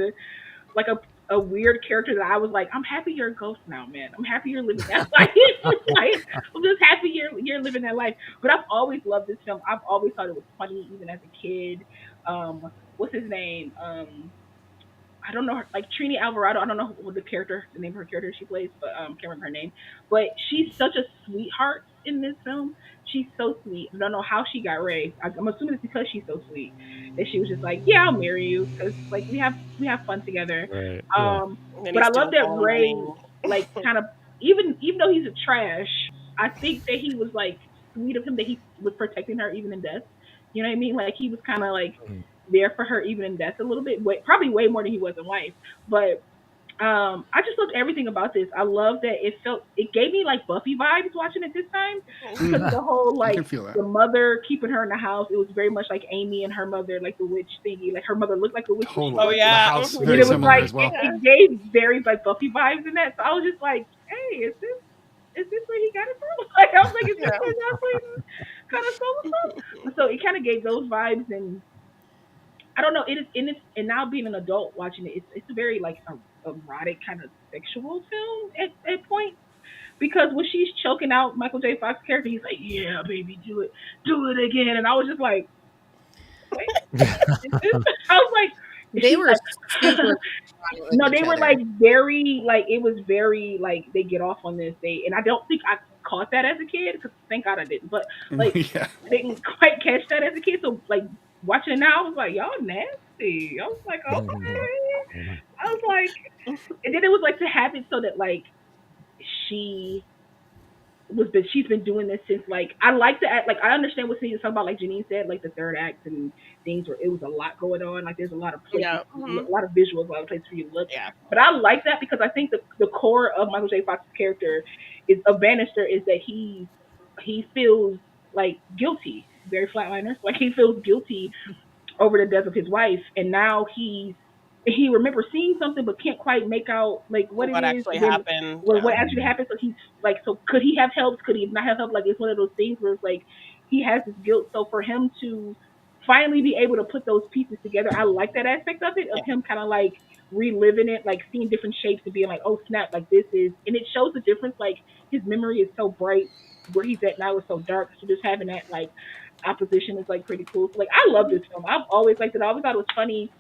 like a weird character that I was like, I'm happy you're a ghost now, man. I'm happy you're living that life. I'm just happy you're living that life. But I've always loved this film. I've always thought it was funny, even as a kid. What's his name? I don't know, like Trini Alvarado. I don't know what the name of her character she plays, but can't remember her name. But she's such a sweetheart in this film. She's so sweet. I don't know how she got Ray. I'm assuming it's because she's so sweet that she was just like, yeah, I'll marry you because like we have fun together. Right. But I love that Ray, like, kind of even though he's a trash, I think that he was like sweet of him that he was protecting her even in death. You know what I mean? Like he was kind of like there for her even in death a little bit, probably way more than he was in life. But I just loved everything about this. I love that it gave me like Buffy vibes watching it this time because the whole like the mother keeping her in the house. It was very much like Amy and her mother, like the witch thingy. Like her mother looked like the witch. Totally. Oh yeah, the house very similar as well. It gave very like Buffy vibes in that. So I was just like, hey, is this where he got it from? Like I was like, is this where Jocelyn kind of stole it from? So it kind of gave those vibes, and I don't know. It is, and now being an adult watching it, it's a very like erotic kind of sexual film at points, because when she's choking out Michael J. Fox's character, he's like, yeah, baby, do it again. And I was just like, wait, I was like, they were super no, they were like very like it was very like they get off on this. And I don't think I caught that as a kid, because thank God I didn't. But like I didn't quite catch that as a kid. So like watching it now, I was like, y'all nasty. I was like, okay. I was like, and then it was like to have it so that like she's been doing this since like I like to act like I understand what Cene's talking about, like Janine said, like the third act and things where it was a lot going on, like there's a lot of places, a lot of visuals, a lot of places for you to look. Yeah. But I like that because I think the core of Michael J. Fox's character of Bannister is that he feels like guilty, very Flatliners, like he feels guilty over the death of his wife, and now he's he remembers seeing something but can't quite make out like what it What is. actually And then happened? what Yeah. actually happened. So he's like, so could he have helped? Could he not have helped? Like it's one of those things where it's like he has this guilt. So for him to finally be able to put those pieces together, I like that aspect of it, of him kind of like reliving it, like seeing different shapes and being like, oh snap, like this is, and it shows the difference. Like his memory is so bright, where he's at now is so dark. So just having that like opposition is like pretty cool. So like I love this film. I've always liked it. I always thought it was funny.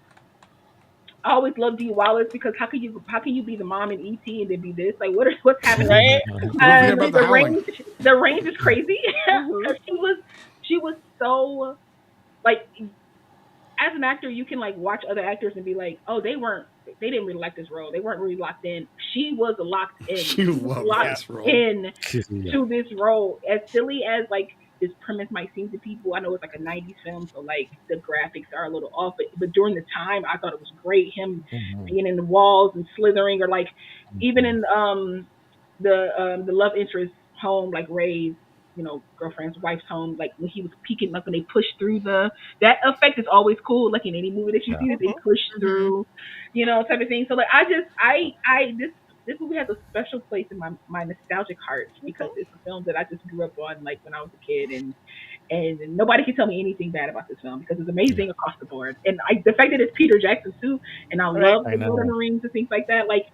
I always loved Dee Wallace because how can you be the mom in ET and then be this, like what's happening? Right? Don't forget about the howling. The range is crazy. Mhm. she was so like, as an actor you can like watch other actors and be like, oh they didn't really like this role, they weren't really locked in. She was locked in. She loved locked this role. in Yeah. to this role. As silly as like this premise might seem to people, I know it's like a 90s film, so like the graphics are a little off, but during the time I thought it was great. Him being in the walls and slithering, or like even in the love interest home, like Ray's, girlfriend's wife's home, like when he was peeking up and they pushed through that effect is always cool, like in any movie that you see that they push through, type of thing. So like this movie has a special place in my nostalgic heart, because it's a film that I just grew up on, like when I was a kid, and nobody can tell me anything bad about this film because it's amazing across the board. And the fact that it's Peter Jackson too, and I love the Lord of the Rings and things like that, like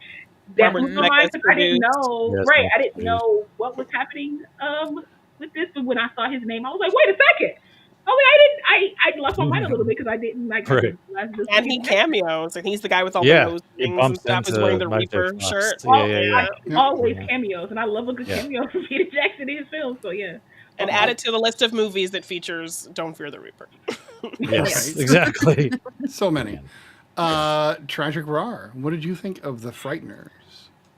that Robert blew my mind, because I didn't produced. know, Yes, right? I didn't produced. know what was happening with this, but when I saw his name, I was like, wait a second. Oh, I lost my mind a little bit because I didn't like. Right. And he cameos, and he's the guy with all the Yeah, nose he rings and bumps stuff. He's into wearing the Michael Reaper Fox. shirt. Yeah. Always Yeah. cameos, and I love a good cameo from Peter Jackson in his film. So yeah, And add it to the list of movies that features Don't Fear the Reaper. Yes, Right. exactly. So many. Tragic Rawr. What did you think of the Frighteners?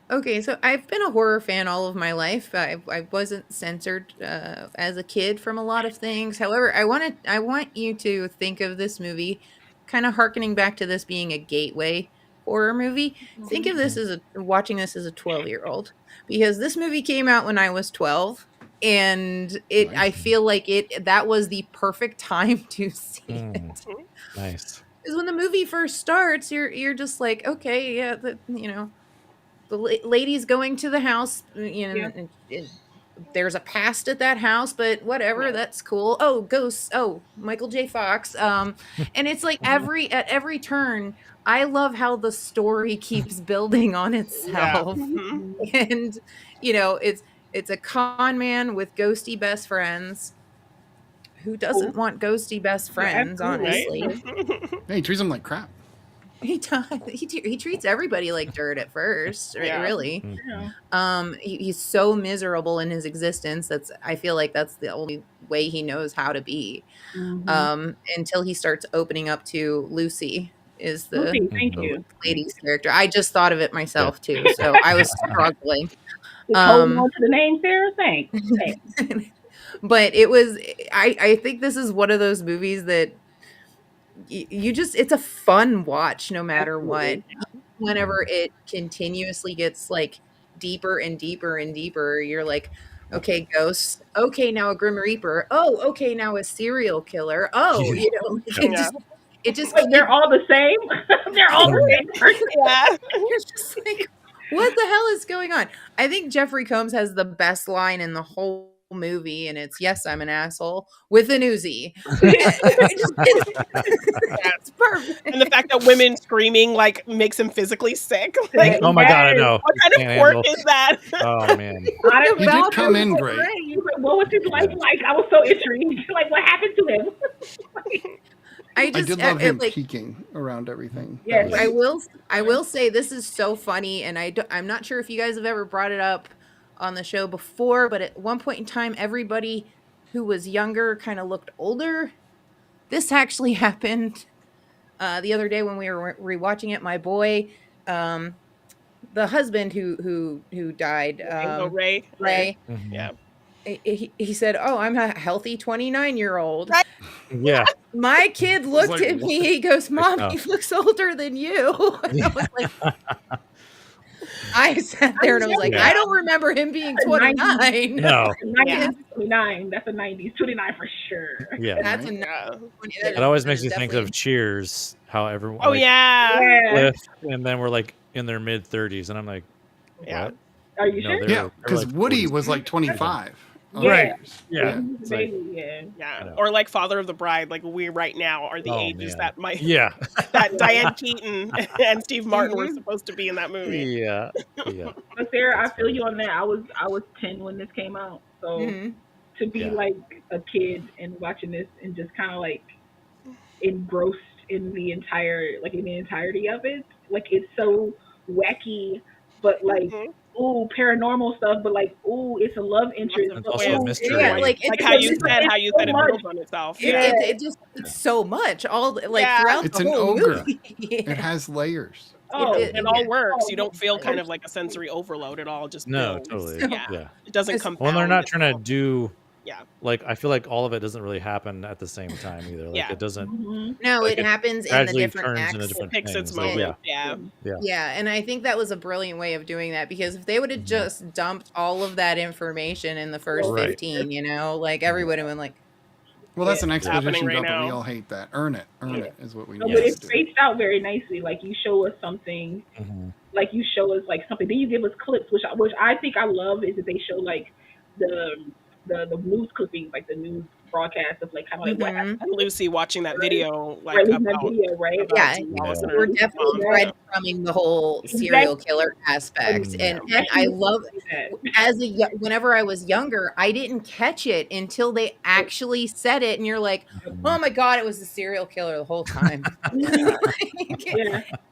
Okay, so I've been a horror fan all of my life. I wasn't censored as a kid from a lot of things. However, I want you to think of this movie, kind of hearkening back to this being a gateway horror movie. Think of this as watching this as a 12-year-old, because this movie came out when I was 12, and I feel like that was the perfect time to see it. Nice. Because when the movie first starts, you're just like, okay, yeah, the lady's going to the house, and there's a past at that house, but whatever, that's cool. Oh, ghosts. Oh, Michael J. Fox. And it's like at every turn, I love how the story keeps building on itself. And it's a con man with ghosty best friends. Who doesn't want ghosty best friends, honestly? Hey, he treats them like crap. He does. He treats everybody like dirt at first, right? Yeah. Really. yeah. He's so miserable in his existence. I feel like that's the only way he knows how to be. Until he starts opening up to Lucy, is the Lucy, thank you. lady's character. I just thought of it myself too, so I was struggling. Just holding on to the name, Sarah. Thanks. But it was. I think this is one of those movies that it's a fun watch no matter what. Whenever it continuously gets like deeper and deeper and deeper, you're like, okay, ghosts. Okay, now a Grim Reaper. Oh, okay, now a serial killer. Oh, it just Wait, they're all the same. They're all the same person. Yeah. you're just like, what the hell is going on? I think Jeffrey Combs has the best line in the whole movie, and it's, yes, I'm an asshole with an Uzi. It's perfect. And the fact that women screaming like makes him physically sick. Like, Oh my god, I know. what kind of Can't quirk handle- is that? Oh man. He did come in great. What was his life like? I was so intrigued. Like, what happened to him? I did love him like, peeking around everything. Yes, That was- I will say this is so funny, and I'm not sure if you guys have ever brought it up on the show before, but at one point in time, everybody who was younger kind of looked older. This actually happened the other day when we were rewatching it. My boy, the husband who died, Ray. Ray. Yeah. He said, "Oh, I'm a healthy 29-year-old." Right. Yeah. My kid looked like, at me. He goes, "Mom, Oh. he looks older than you." And I was like, I sat there and I was like, Yeah. I don't remember him being That's a 29. No. 29. That's a 90s. 29 for sure. Yeah. That's a Yeah. It always makes me think of Cheers, how everyone Oh like, yeah. Yeah. Cliff, and then we're like in their mid 30s, and I'm like, Yeah. what? Are you No, sure? they're- Yeah, they're because like Woody 40s. was like 25. Yeah. Right. Yeah. Yeah. He's a It's like, baby, yeah. Yeah. know. Or like Father of the Bride, like we right now are the Oh, ages man. that might yeah. that Diane Keaton and Steve Martin were Mhm. supposed to be in that movie. Yeah. Yeah. But Sarah, That's I feel funny. you on that. I was 10 when this came out, so Mhm. to be Yeah. like a kid and watching this and just kind of like engrossed in the entirety of it, like it's so wacky, but like Mhm. ooh paranormal stuff, but like ooh it's a love interest. Lots It's of also a twists. mystery. Yeah, like Like it's how you it's said so it much. builds on itself. It, Yeah. it just it's so much all like Yeah. throughout It's the an whole ogre. movie. It has layers. Oh, It- It all yeah. works. You don't feel Oh, kind of like a sensory overload. It all just No, builds. totally. So- Yeah. Yeah. It doesn't It's- come. Well, they're not trying to do, Yeah. like, I feel like all of it doesn't really happen at the same time either. Like, Yeah. it doesn't mhm. No, Like, it it happens in the gradually different turns acts. into It different picks its things. Like, moment. yeah. Yeah. Yeah, and I think that was a brilliant way of doing that because if they would have just dumped all of that information in the first Right. 15, like everyone would have been like, Well, that's an It's happening exposition right dump, and we now. all hate that. Earn it is what we No, need but to it's do. spaced out very nicely. Like you show us something, Mhm. like you show us like something, then you give us clips, which I think I love is that they show like the news clippings, like the news broadcast of like kind of like what Mhm. happened. And Lucy watching that video, like Right, leaving that about video, right? Yeah, Alice and her we're definitely mom. breadcrumbing the whole serial killer aspect, and I love whenever I was younger, I didn't catch it until they actually said it, and you're like, oh my god, it was the serial killer the whole time. Yeah.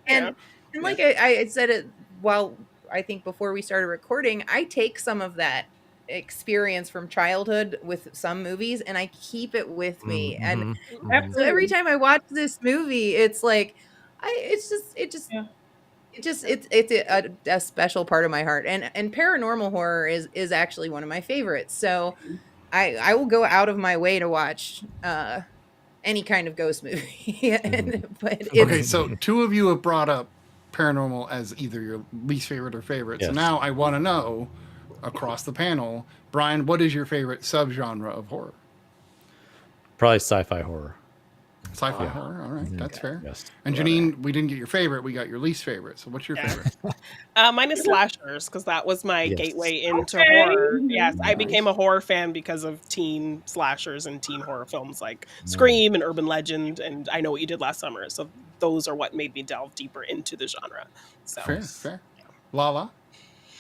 and like I said it while I think before we started recording, I take some of that experience from childhood with some movies and I keep it with me. And Mhm. so every time I watch this movie, it's like it's a special part of my heart. And paranormal horror is actually one of my favorites. So I will go out of my way to watch any kind of ghost movie. But it's, Okay, so two of you have brought up paranormal as either your least favorite or favorite. So Yes. now I want to know, across the panel, Brian, what is your favorite subgenre of horror? Probably sci-fi horror. Sci-fi horror. All right, that's fair. Yes. And Janine, we didn't get your favorite. We got your least favorite. So what's your Yeah. favorite? Mine is slashers because that was my Yes. gateway into Okay. horror. Yes, I Nice. became a horror fan because of teen slashers and teen horror films like Scream and Urban Legend, and I Know What You Did Last Summer. So those are what made me delve deeper into the genre. So Fair. Lala?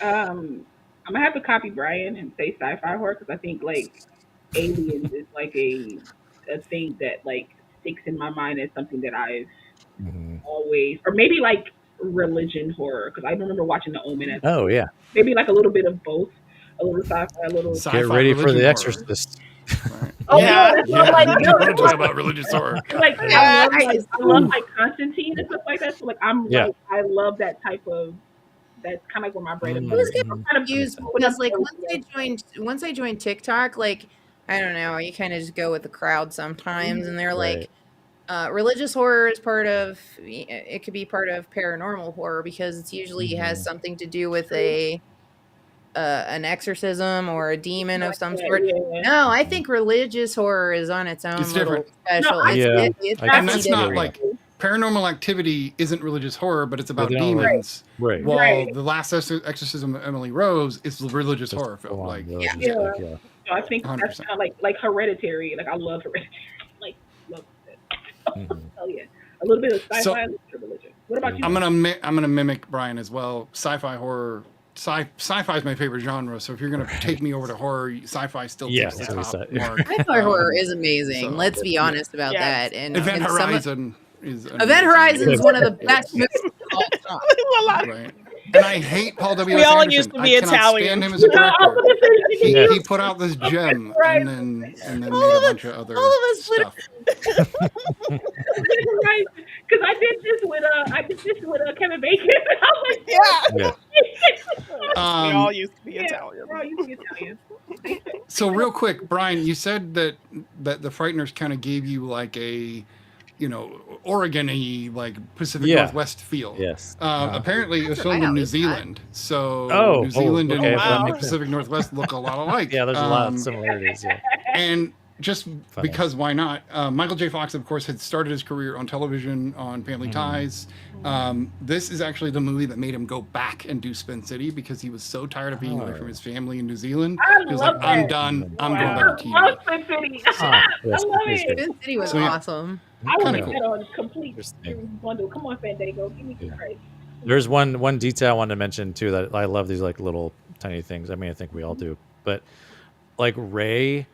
I'm gonna have to copy Brian and say sci-fi horror because I think like aliens is like a thing that like sticks in my mind as something that I've Mhm. always, or maybe like religion horror because I remember watching The Omen as Oh yeah. maybe like a little bit of both, a little sci-fi, a little. Sci-fi Get ready for religion The horror. Exorcist. Right. Oh Yeah. no, that's what I'm like. you No, want to that's talk what- about religious horror? like Yeah, I love like Constantine and stuff like that. So like Yeah. like I love that type of. That's kind of like where my brain is. I was Mhm. kind of confused because like once I joined TikTok, like I don't know, you kind of just go with the crowd sometimes, and they're like, religious horror is part of. It could be part of paranormal horror because it's usually has something to do with an exorcism or a demon of some sort. Yeah. No, I think religious horror is on its own It's little different. special. No, I- Yeah, It's I And definitely that's not different. like Paranormal Activity isn't religious horror, but it's about they don't, like- demons. Right. While Right. The Last Exorcism of Emily Rose is a religious Just horror film. full on Like, religious Yeah. stuff, yeah. So I think that's 100%. kind of like Hereditary. Like I love Hereditary. Like love it. Mhm. Oh yeah, a little bit of sci-fi, So- a little bit of religion. What about you? I'm gonna mimic Brian as well. Sci-fi horror. Sci-fi is my favorite genre. So if you're gonna take me over to horror, sci-fi still Yeah, takes the that's what top we said. mark. Sci-fi horror is amazing. so- Let's be honest about Yes. that. And Event and some of- Horizon is amazing. Event Horizon is one of the best movies of all time. Right. And I hate Paul W. We all Anderson. used to be I cannot Italian. stand him as a No, I was director. gonna say, He, Yes. he put out this gem Right. and then made All a of bunch us- of other all of us would- stuff. right? Because I did this with Kevin Bacon. I was like, yeah, Yeah. we all used to be yeah, Italian. we're all used to be Italian. So real quick, Brian, you said that the Frighteners kind of gave you like a Oregon-y, like Pacific Yeah. Northwest feel. Yes. Apparently, it was That's what filmed I in New always thought. Zealand, so Oh, New Zealand okay, and well, that the makes Pacific Northwest look a lot alike. Yeah, there's a lot of similarities. Yeah. And just Funny. because why not? Michael J. Fox, of course, had started his career on television on Family Ties. This is actually the movie that made him go back and do Spin City because he was so tired of being away from his family in New Zealand. I He was love like, I'm that. done. I'm I going back to love TV. Spin City. Yes, I love it's it. good. Spin City was So, yeah. awesome. I would Kinda have cool. bet on complete Interesting. series bundle. Come on, Fandango. Give me some credit. There's one detail I wanted to mention too that I love these like little tiny things. I mean, I think we all do, but like Ray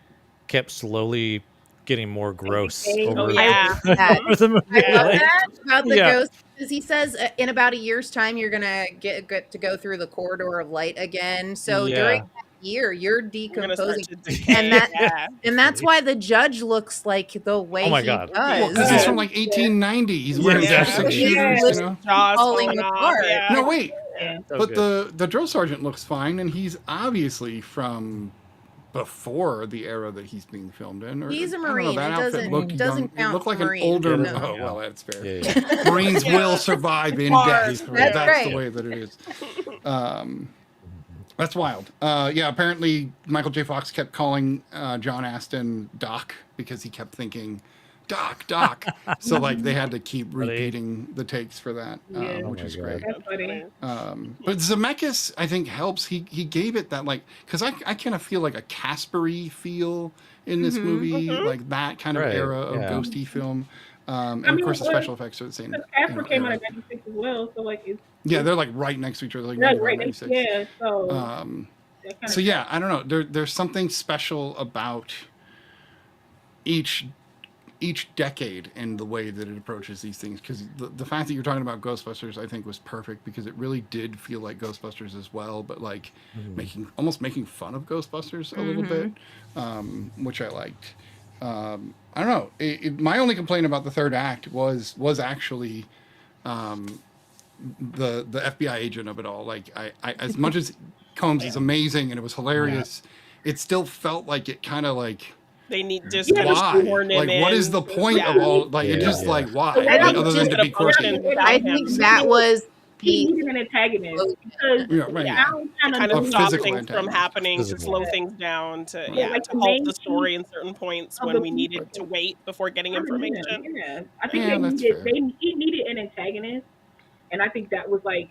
kept slowly getting more gross Oh, over, yeah. over the movie. I love Like, that about the Yeah. ghost because he says in about a year's time you're gonna get to go through the corridor of light again. So Yeah. during that year, you're You're gonna start decomposing, to decay. and that Yeah. and that's why the judge looks like the way Oh my he God. Well, does. because he's from like 1890. He's wearing Yeah. six Yeah. shooters, you know? Jaws Falling falling off. apart. Yeah. No, wait. Yeah. so But good. the drill sergeant looks fine, and he's obviously from before the era that he's being filmed in. Or, He's a I don't know, Marine. that It outfit doesn't- looked doesn't young. It count looked like for an Marine. older. No. Oh well, that's fair. Yeah, yeah. Marines will survive in Hard. death. That's That's right. the way that it is. That's wild. Yeah, apparently Michael J. Fox kept calling John Aston Doc because he kept thinking, Doc, Doc. So like they had to keep repeating the takes for that, Yeah. which Oh my is God. great. That's funny. But Zemeckis, I think, helps. He gave it that, like, because I kind of feel like a Casper-y feel in this movie, like that kind of Right, era of yeah. ghosty film. And mean, of course, the what- special effects are the same. Casper came out era. in '96 as well, so like it's Yeah, they're like right next to each other, like yeah, 95, right. 96. Yeah, so that kinda- So yeah, I don't know. There's something special about each decade and the way that it approaches these things. Because the fact that you're talking about Ghostbusters, I think, was perfect because it really did feel like Ghostbusters as well, but like almost making fun of Ghostbusters a little bit, which I liked. I don't know. My only complaint about the third act was actually the FBI agent of it all. Like I as much as Combs is amazing and it was hilarious, it still felt like it kind of like They need just kind of why? shoehorn him Like in. what is the point Yeah. of all? Like it Yeah, just yeah. like why? I Like, think other than just to be a portion quirky. without I him. think that was he the needed an antagonist because Yeah, right. Yeah. now kind Kind of of A stop physical things from antagonist. happening, to Physical. slow things down, to like to the halt main the story in certain points of when the we needed people. to wait before getting information. Yeah, I think Yeah, that's fair. he needed an antagonist, and I think that was like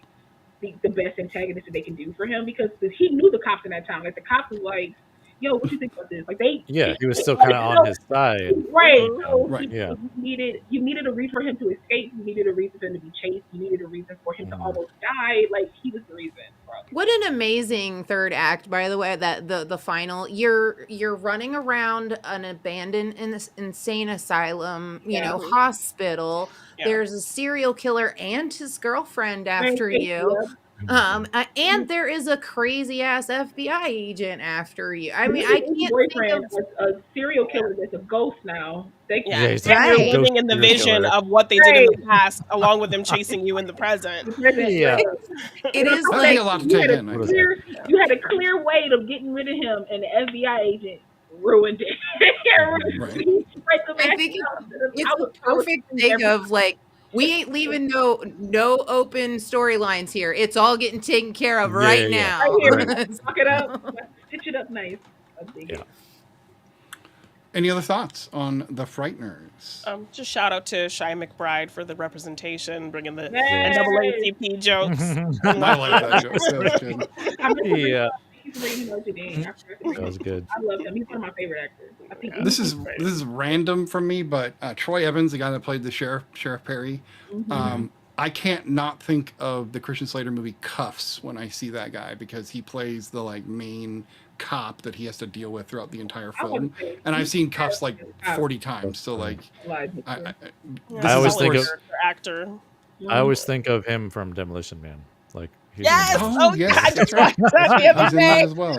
the best antagonist that they can do for him because he knew the cops in that time. Like the cops was like, "Yo, what you think about this?" Like Yeah, he was still kind of on his side. right. So Right. Yeah. you needed a reason for him to escape. You needed a reason for him to be chased. You needed a reason for him to almost die. Like he was the reason. Bro. What an amazing third act, by the way. That the final, you're running around an abandoned insane asylum, you know, hospital. Yeah. There's a serial killer and his girlfriend after Right, you. yeah. And there is a crazy ass FBI agent after you. I mean, I His can't think boyfriend of. was a serial killer that's a ghost now. They Yeah, Yeah, he's and you're Right. living in the Ghost vision killer. of what they did in the past, along with them chasing you in the present. Yeah. It is That'd like be a lot to take in. I think. You had a clear way of getting rid of him, and the FBI agent ruined it. Right. He sprayed the I think match. it's the perfect thing of like, we ain't leaving no open storylines here. It's all getting taken care of right yeah. now. Right here. Fuck it up. Stitch it up nice. I dig it. Any other thoughts on the Frighteners? Just shout out to Shy McBride for the representation, bringing the Yay! NAACP jokes. I like that joke. That was good. I'm just Yeah. he's rated Notre Dame. That was good. I love him. He's one of my favorite actors. I think This is random from me, but Troy Evans, the guy that played the Sheriff Perry, I can't not think of the Christian Slater movie Cuffs when I see that guy because he plays the like main cop that he has to deal with throughout the entire I film. would say And I've seen Cuffs like 40 times, so like live. this I always is, think of of- course, actor. I always think of him from Demolition Man. Like he's Yes! in Oh, Oh, yes, I that's just right. watched that the other He's in that day. as well.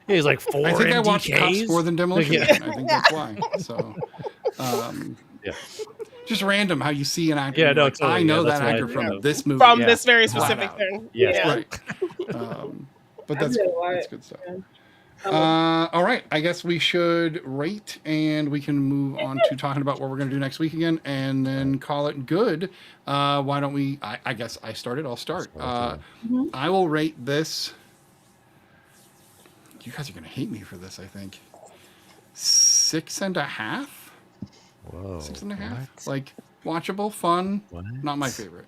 he's like 4 I think I watched MDKs. Cuffs more than Demolition Yeah. Man. I think that's why. So, Yeah. just random how you see an actor. Yeah, and no, you're like, totally. I know Yeah, that's that why actor I from know. this movie. From Yeah. this very Flat specific out. thing. Yes. Yeah. Right. But I that's know, that's good stuff. All right. I guess we should rate, and we can move on to talking about what we're going to do next week again, and then call it good. Why don't we? I guess I started. I'll start. I will rate this. You guys are going to hate me for this, I think. 6.5. Whoa. 6.5. What? Like watchable, fun. What? Not my favorite.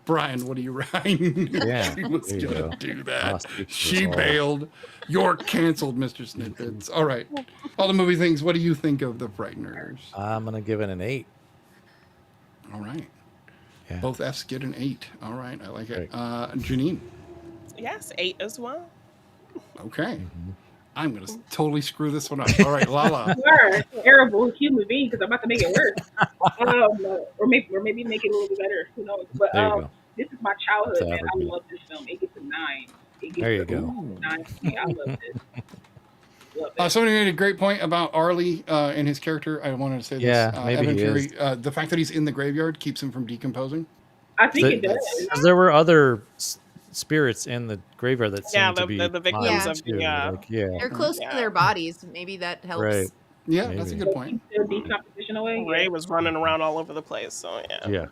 Brian, what are you writing? Yeah, She was there you going go. to do I'll that. speak for She us all. bailed. You're canceled, Mr. Snippets. All right. All the movie things. What do you think of the Frighteners? I'm gonna give it an 8. All right. Yeah. Both F's get an 8. All right. I like it. Great. Janine. Yes, 8 as well. Okay. Mm-hmm. I'm going to totally screw this one up. All right. Lala. You are a terrible human being because I'm about to make it worse. Or maybe make it a little bit better. Who knows? But There you go. this is my childhood, That's man. I average. love this film. It gets a 9. It gets There you a go. 9 for me. I love this. Love it. Somebody made a great point about Arlie and his character. I wanted to say this. Yeah, maybe Evan he Fury. is. The fact that he's in the graveyard keeps him from decomposing. I think it That's- does. Because there were other spirits in the graveyard that Yeah, seemed to be the victims fine, of too. the Like, yeah. They're close Yeah. to their bodies. Maybe that helps. Right. Yeah, that's a Maybe. good point. The decomposition away. Ray was running around all over the place. So yeah. Yeah.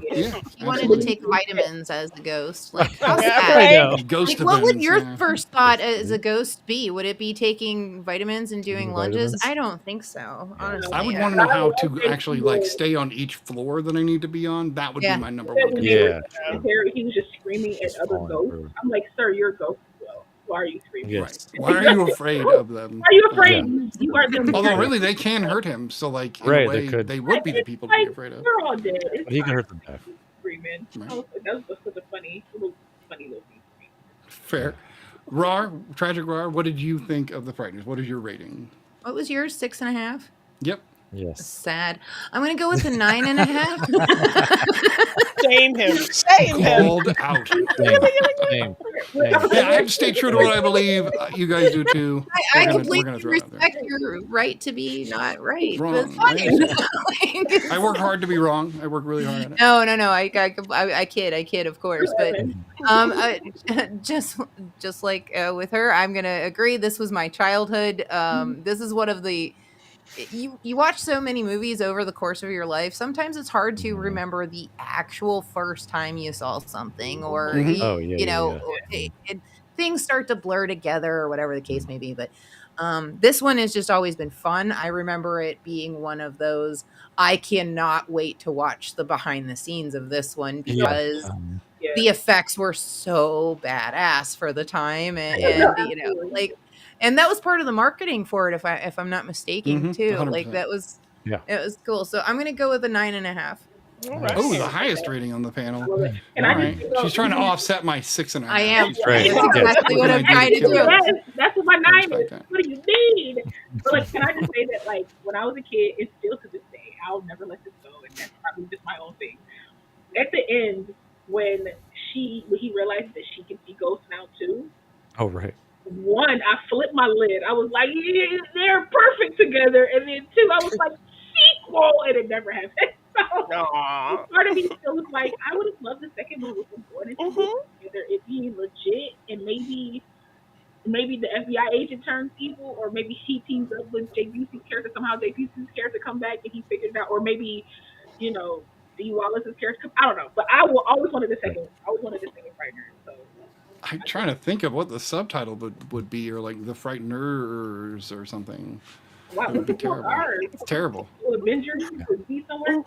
Yeah. He wanted to absolutely. take vitamins as a ghost. Like, how Yeah, sad. right. know. Ghost Like, what would events, your yeah. first thought as a ghost be? Would it be taking vitamins and doing Taking lunges? vitamins? I don't think so, honestly. I would Yeah. want to know how to Okay, actually cool. like stay on each floor that I need to be on. That would Yeah. be my number That one. when concern. they Yeah, were true. there, he was just screaming at other Falling ghosts. through. I'm like, sir, you're a ghost as well. Why are you screaming? Yes. Right. Why are you afraid of them? Why are you afraid? You are them. Although really they can hurt him, so like in Right, a they way could. they would be the people to be Like, afraid of. we're all dead. It's But he can fine. hurt them back. Screaming. Right. That was such a funny little thing. Fair. Rawr, Tragic Rawr, what did you think of the Frighteners? What is your rating? What was yours? 6.5? Yep. Yes. Sad. I'm gonna go with a 9.5. Shame him. Shame him. Called out. Same. Same. Yeah, I have to stay true to what I believe. You guys do too. I We're gonna completely throw it out there. respect your right to be not right. Wrong, But it's fine. Like, I work hard to be wrong. I work really hard at it. No. I kid, of course. But just like with her, I'm gonna agree. This was my childhood. This is one of the. You watch so many movies over the course of your life. Sometimes it's hard to remember the actual first time you saw something, or Mhm. Oh, yeah, you know, things start to blur together, or whatever the case may be. But this one has just always been fun. I remember it being one of those. I cannot wait to watch the behind the scenes of this one because Yeah. the effects were so badass for the time, and you know, like. And that was part of the marketing for it, if I'm not mistaken, Mhm, too. 100%. Like that was, Yeah. it was cool. So I'm gonna go with a 9.5. All right. Oh, the highest rating on the panel. And All I right. just, She's trying to offset my 6.5. I am. Right. That's exactly what I'm What can I trying do to to do. kill Yes, that's what my 9 respect is. that. What do you mean? But like, can I just say that, like, when I was a kid, and still to this day, I'll never let this go, and that's probably just my own thing. At the end, when he realized that she can see ghosts now too. Oh, right. One, I flipped my lid. I was like, yeah, they're perfect together. And then two, I was like, sequel, and it never happened. So Aw. part of me still was like, I would have loved the second movie with them going into Mhm. together, it being legit, and maybe the FBI agent turns evil, or maybe he teams up with Jay Busey's character. Somehow Jay Busey's character come back and he figures it out, or maybe, you know, Dee Wallace's character. I don't know, but I will always wanted the second. I always wanted the second Frighteners. So I'm trying to think of what the subtitle would be, or like the Frighteners or something. wow, That would be this is so terrible. hard. It's terrible. Avengers could be somewhere.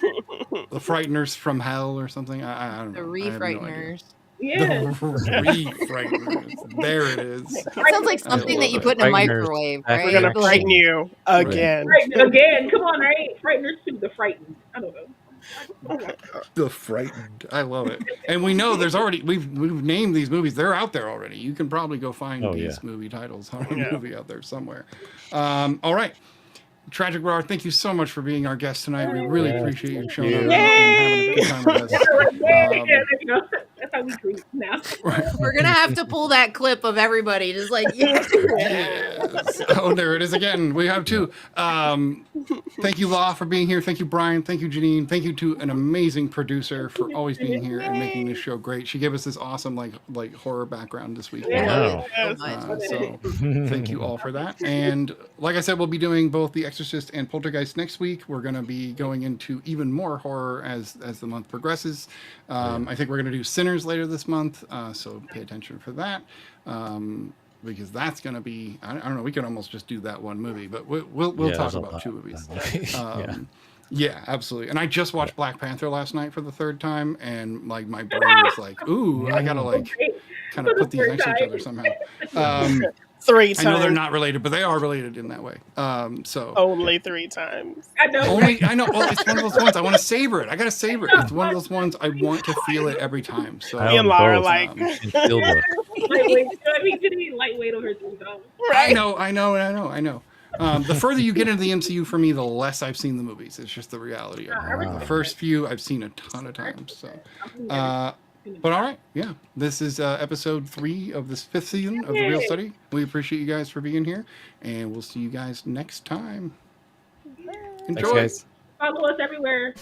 The Frighteners from Hell or something. I don't The know. I have no idea. Re-Frighteners. Yeah. The Re-Frighteners. There it is. That sounds like something that you put in a Frighteners. microwave, Back right? We're gonna Right. frighten you again. Again, come on, right? Frighteners 2, the Frightened. I don't know. The Frightened. I love it. And we know there's already we've named these movies. They're out there already. You can probably go find Oh, these yeah. movie titles on a Yeah. movie out there somewhere. All right. Tragic Rawr, thank you so much for being our guest tonight. We really Yeah. appreciate you showing Thank up you. and having a good time with us. You know, that's how we greet now. We're gonna have to pull that clip of everybody just like, yeah. Yes. Oh, there it is again. We have two. Thank you, Law, for being here. Thank you, Brian. Thank you, Janine. Thank you to an amazing producer for always being here and making this show great. She gave us this awesome like horror background this week. I love Wow. it so much. So thank you all for that. And like I said, we'll be doing both The Exorcist and Poltergeist next week. We're going to be going into even more horror as the month progresses. I think we're going to do Sinners later this month, so pay attention for that. Because that's going to be, I don't know, we could almost just do that one movie, but we'll talk there's a about lot. 2 movies. Yeah. Yeah, absolutely. And I just watched Black Panther last night for the 3rd time, and like my brain was like, ooh, I gotta like kind of put these next to each other somehow. 3 I times. know they're not related, but they are related in that way. So Only 3 times. I know. I know. Well, it's one of those ones I want to savor it. I gotta savor it. It's one of those ones I want to feel it every time. So I Me and own Laura both. like, In Steelbook. Lightweight. I mean, didn't he lightweight over 3 times? I know. The further you get into the MCU for me, the less I've seen the movies. It's just the reality of it. The first few I've seen a ton of times. So, but all right, yeah. This is episode 3 of this 5th season of the Real Study. We appreciate you guys for being here, and we'll see you guys next time. Enjoy. Thanks, guys. Follow us everywhere.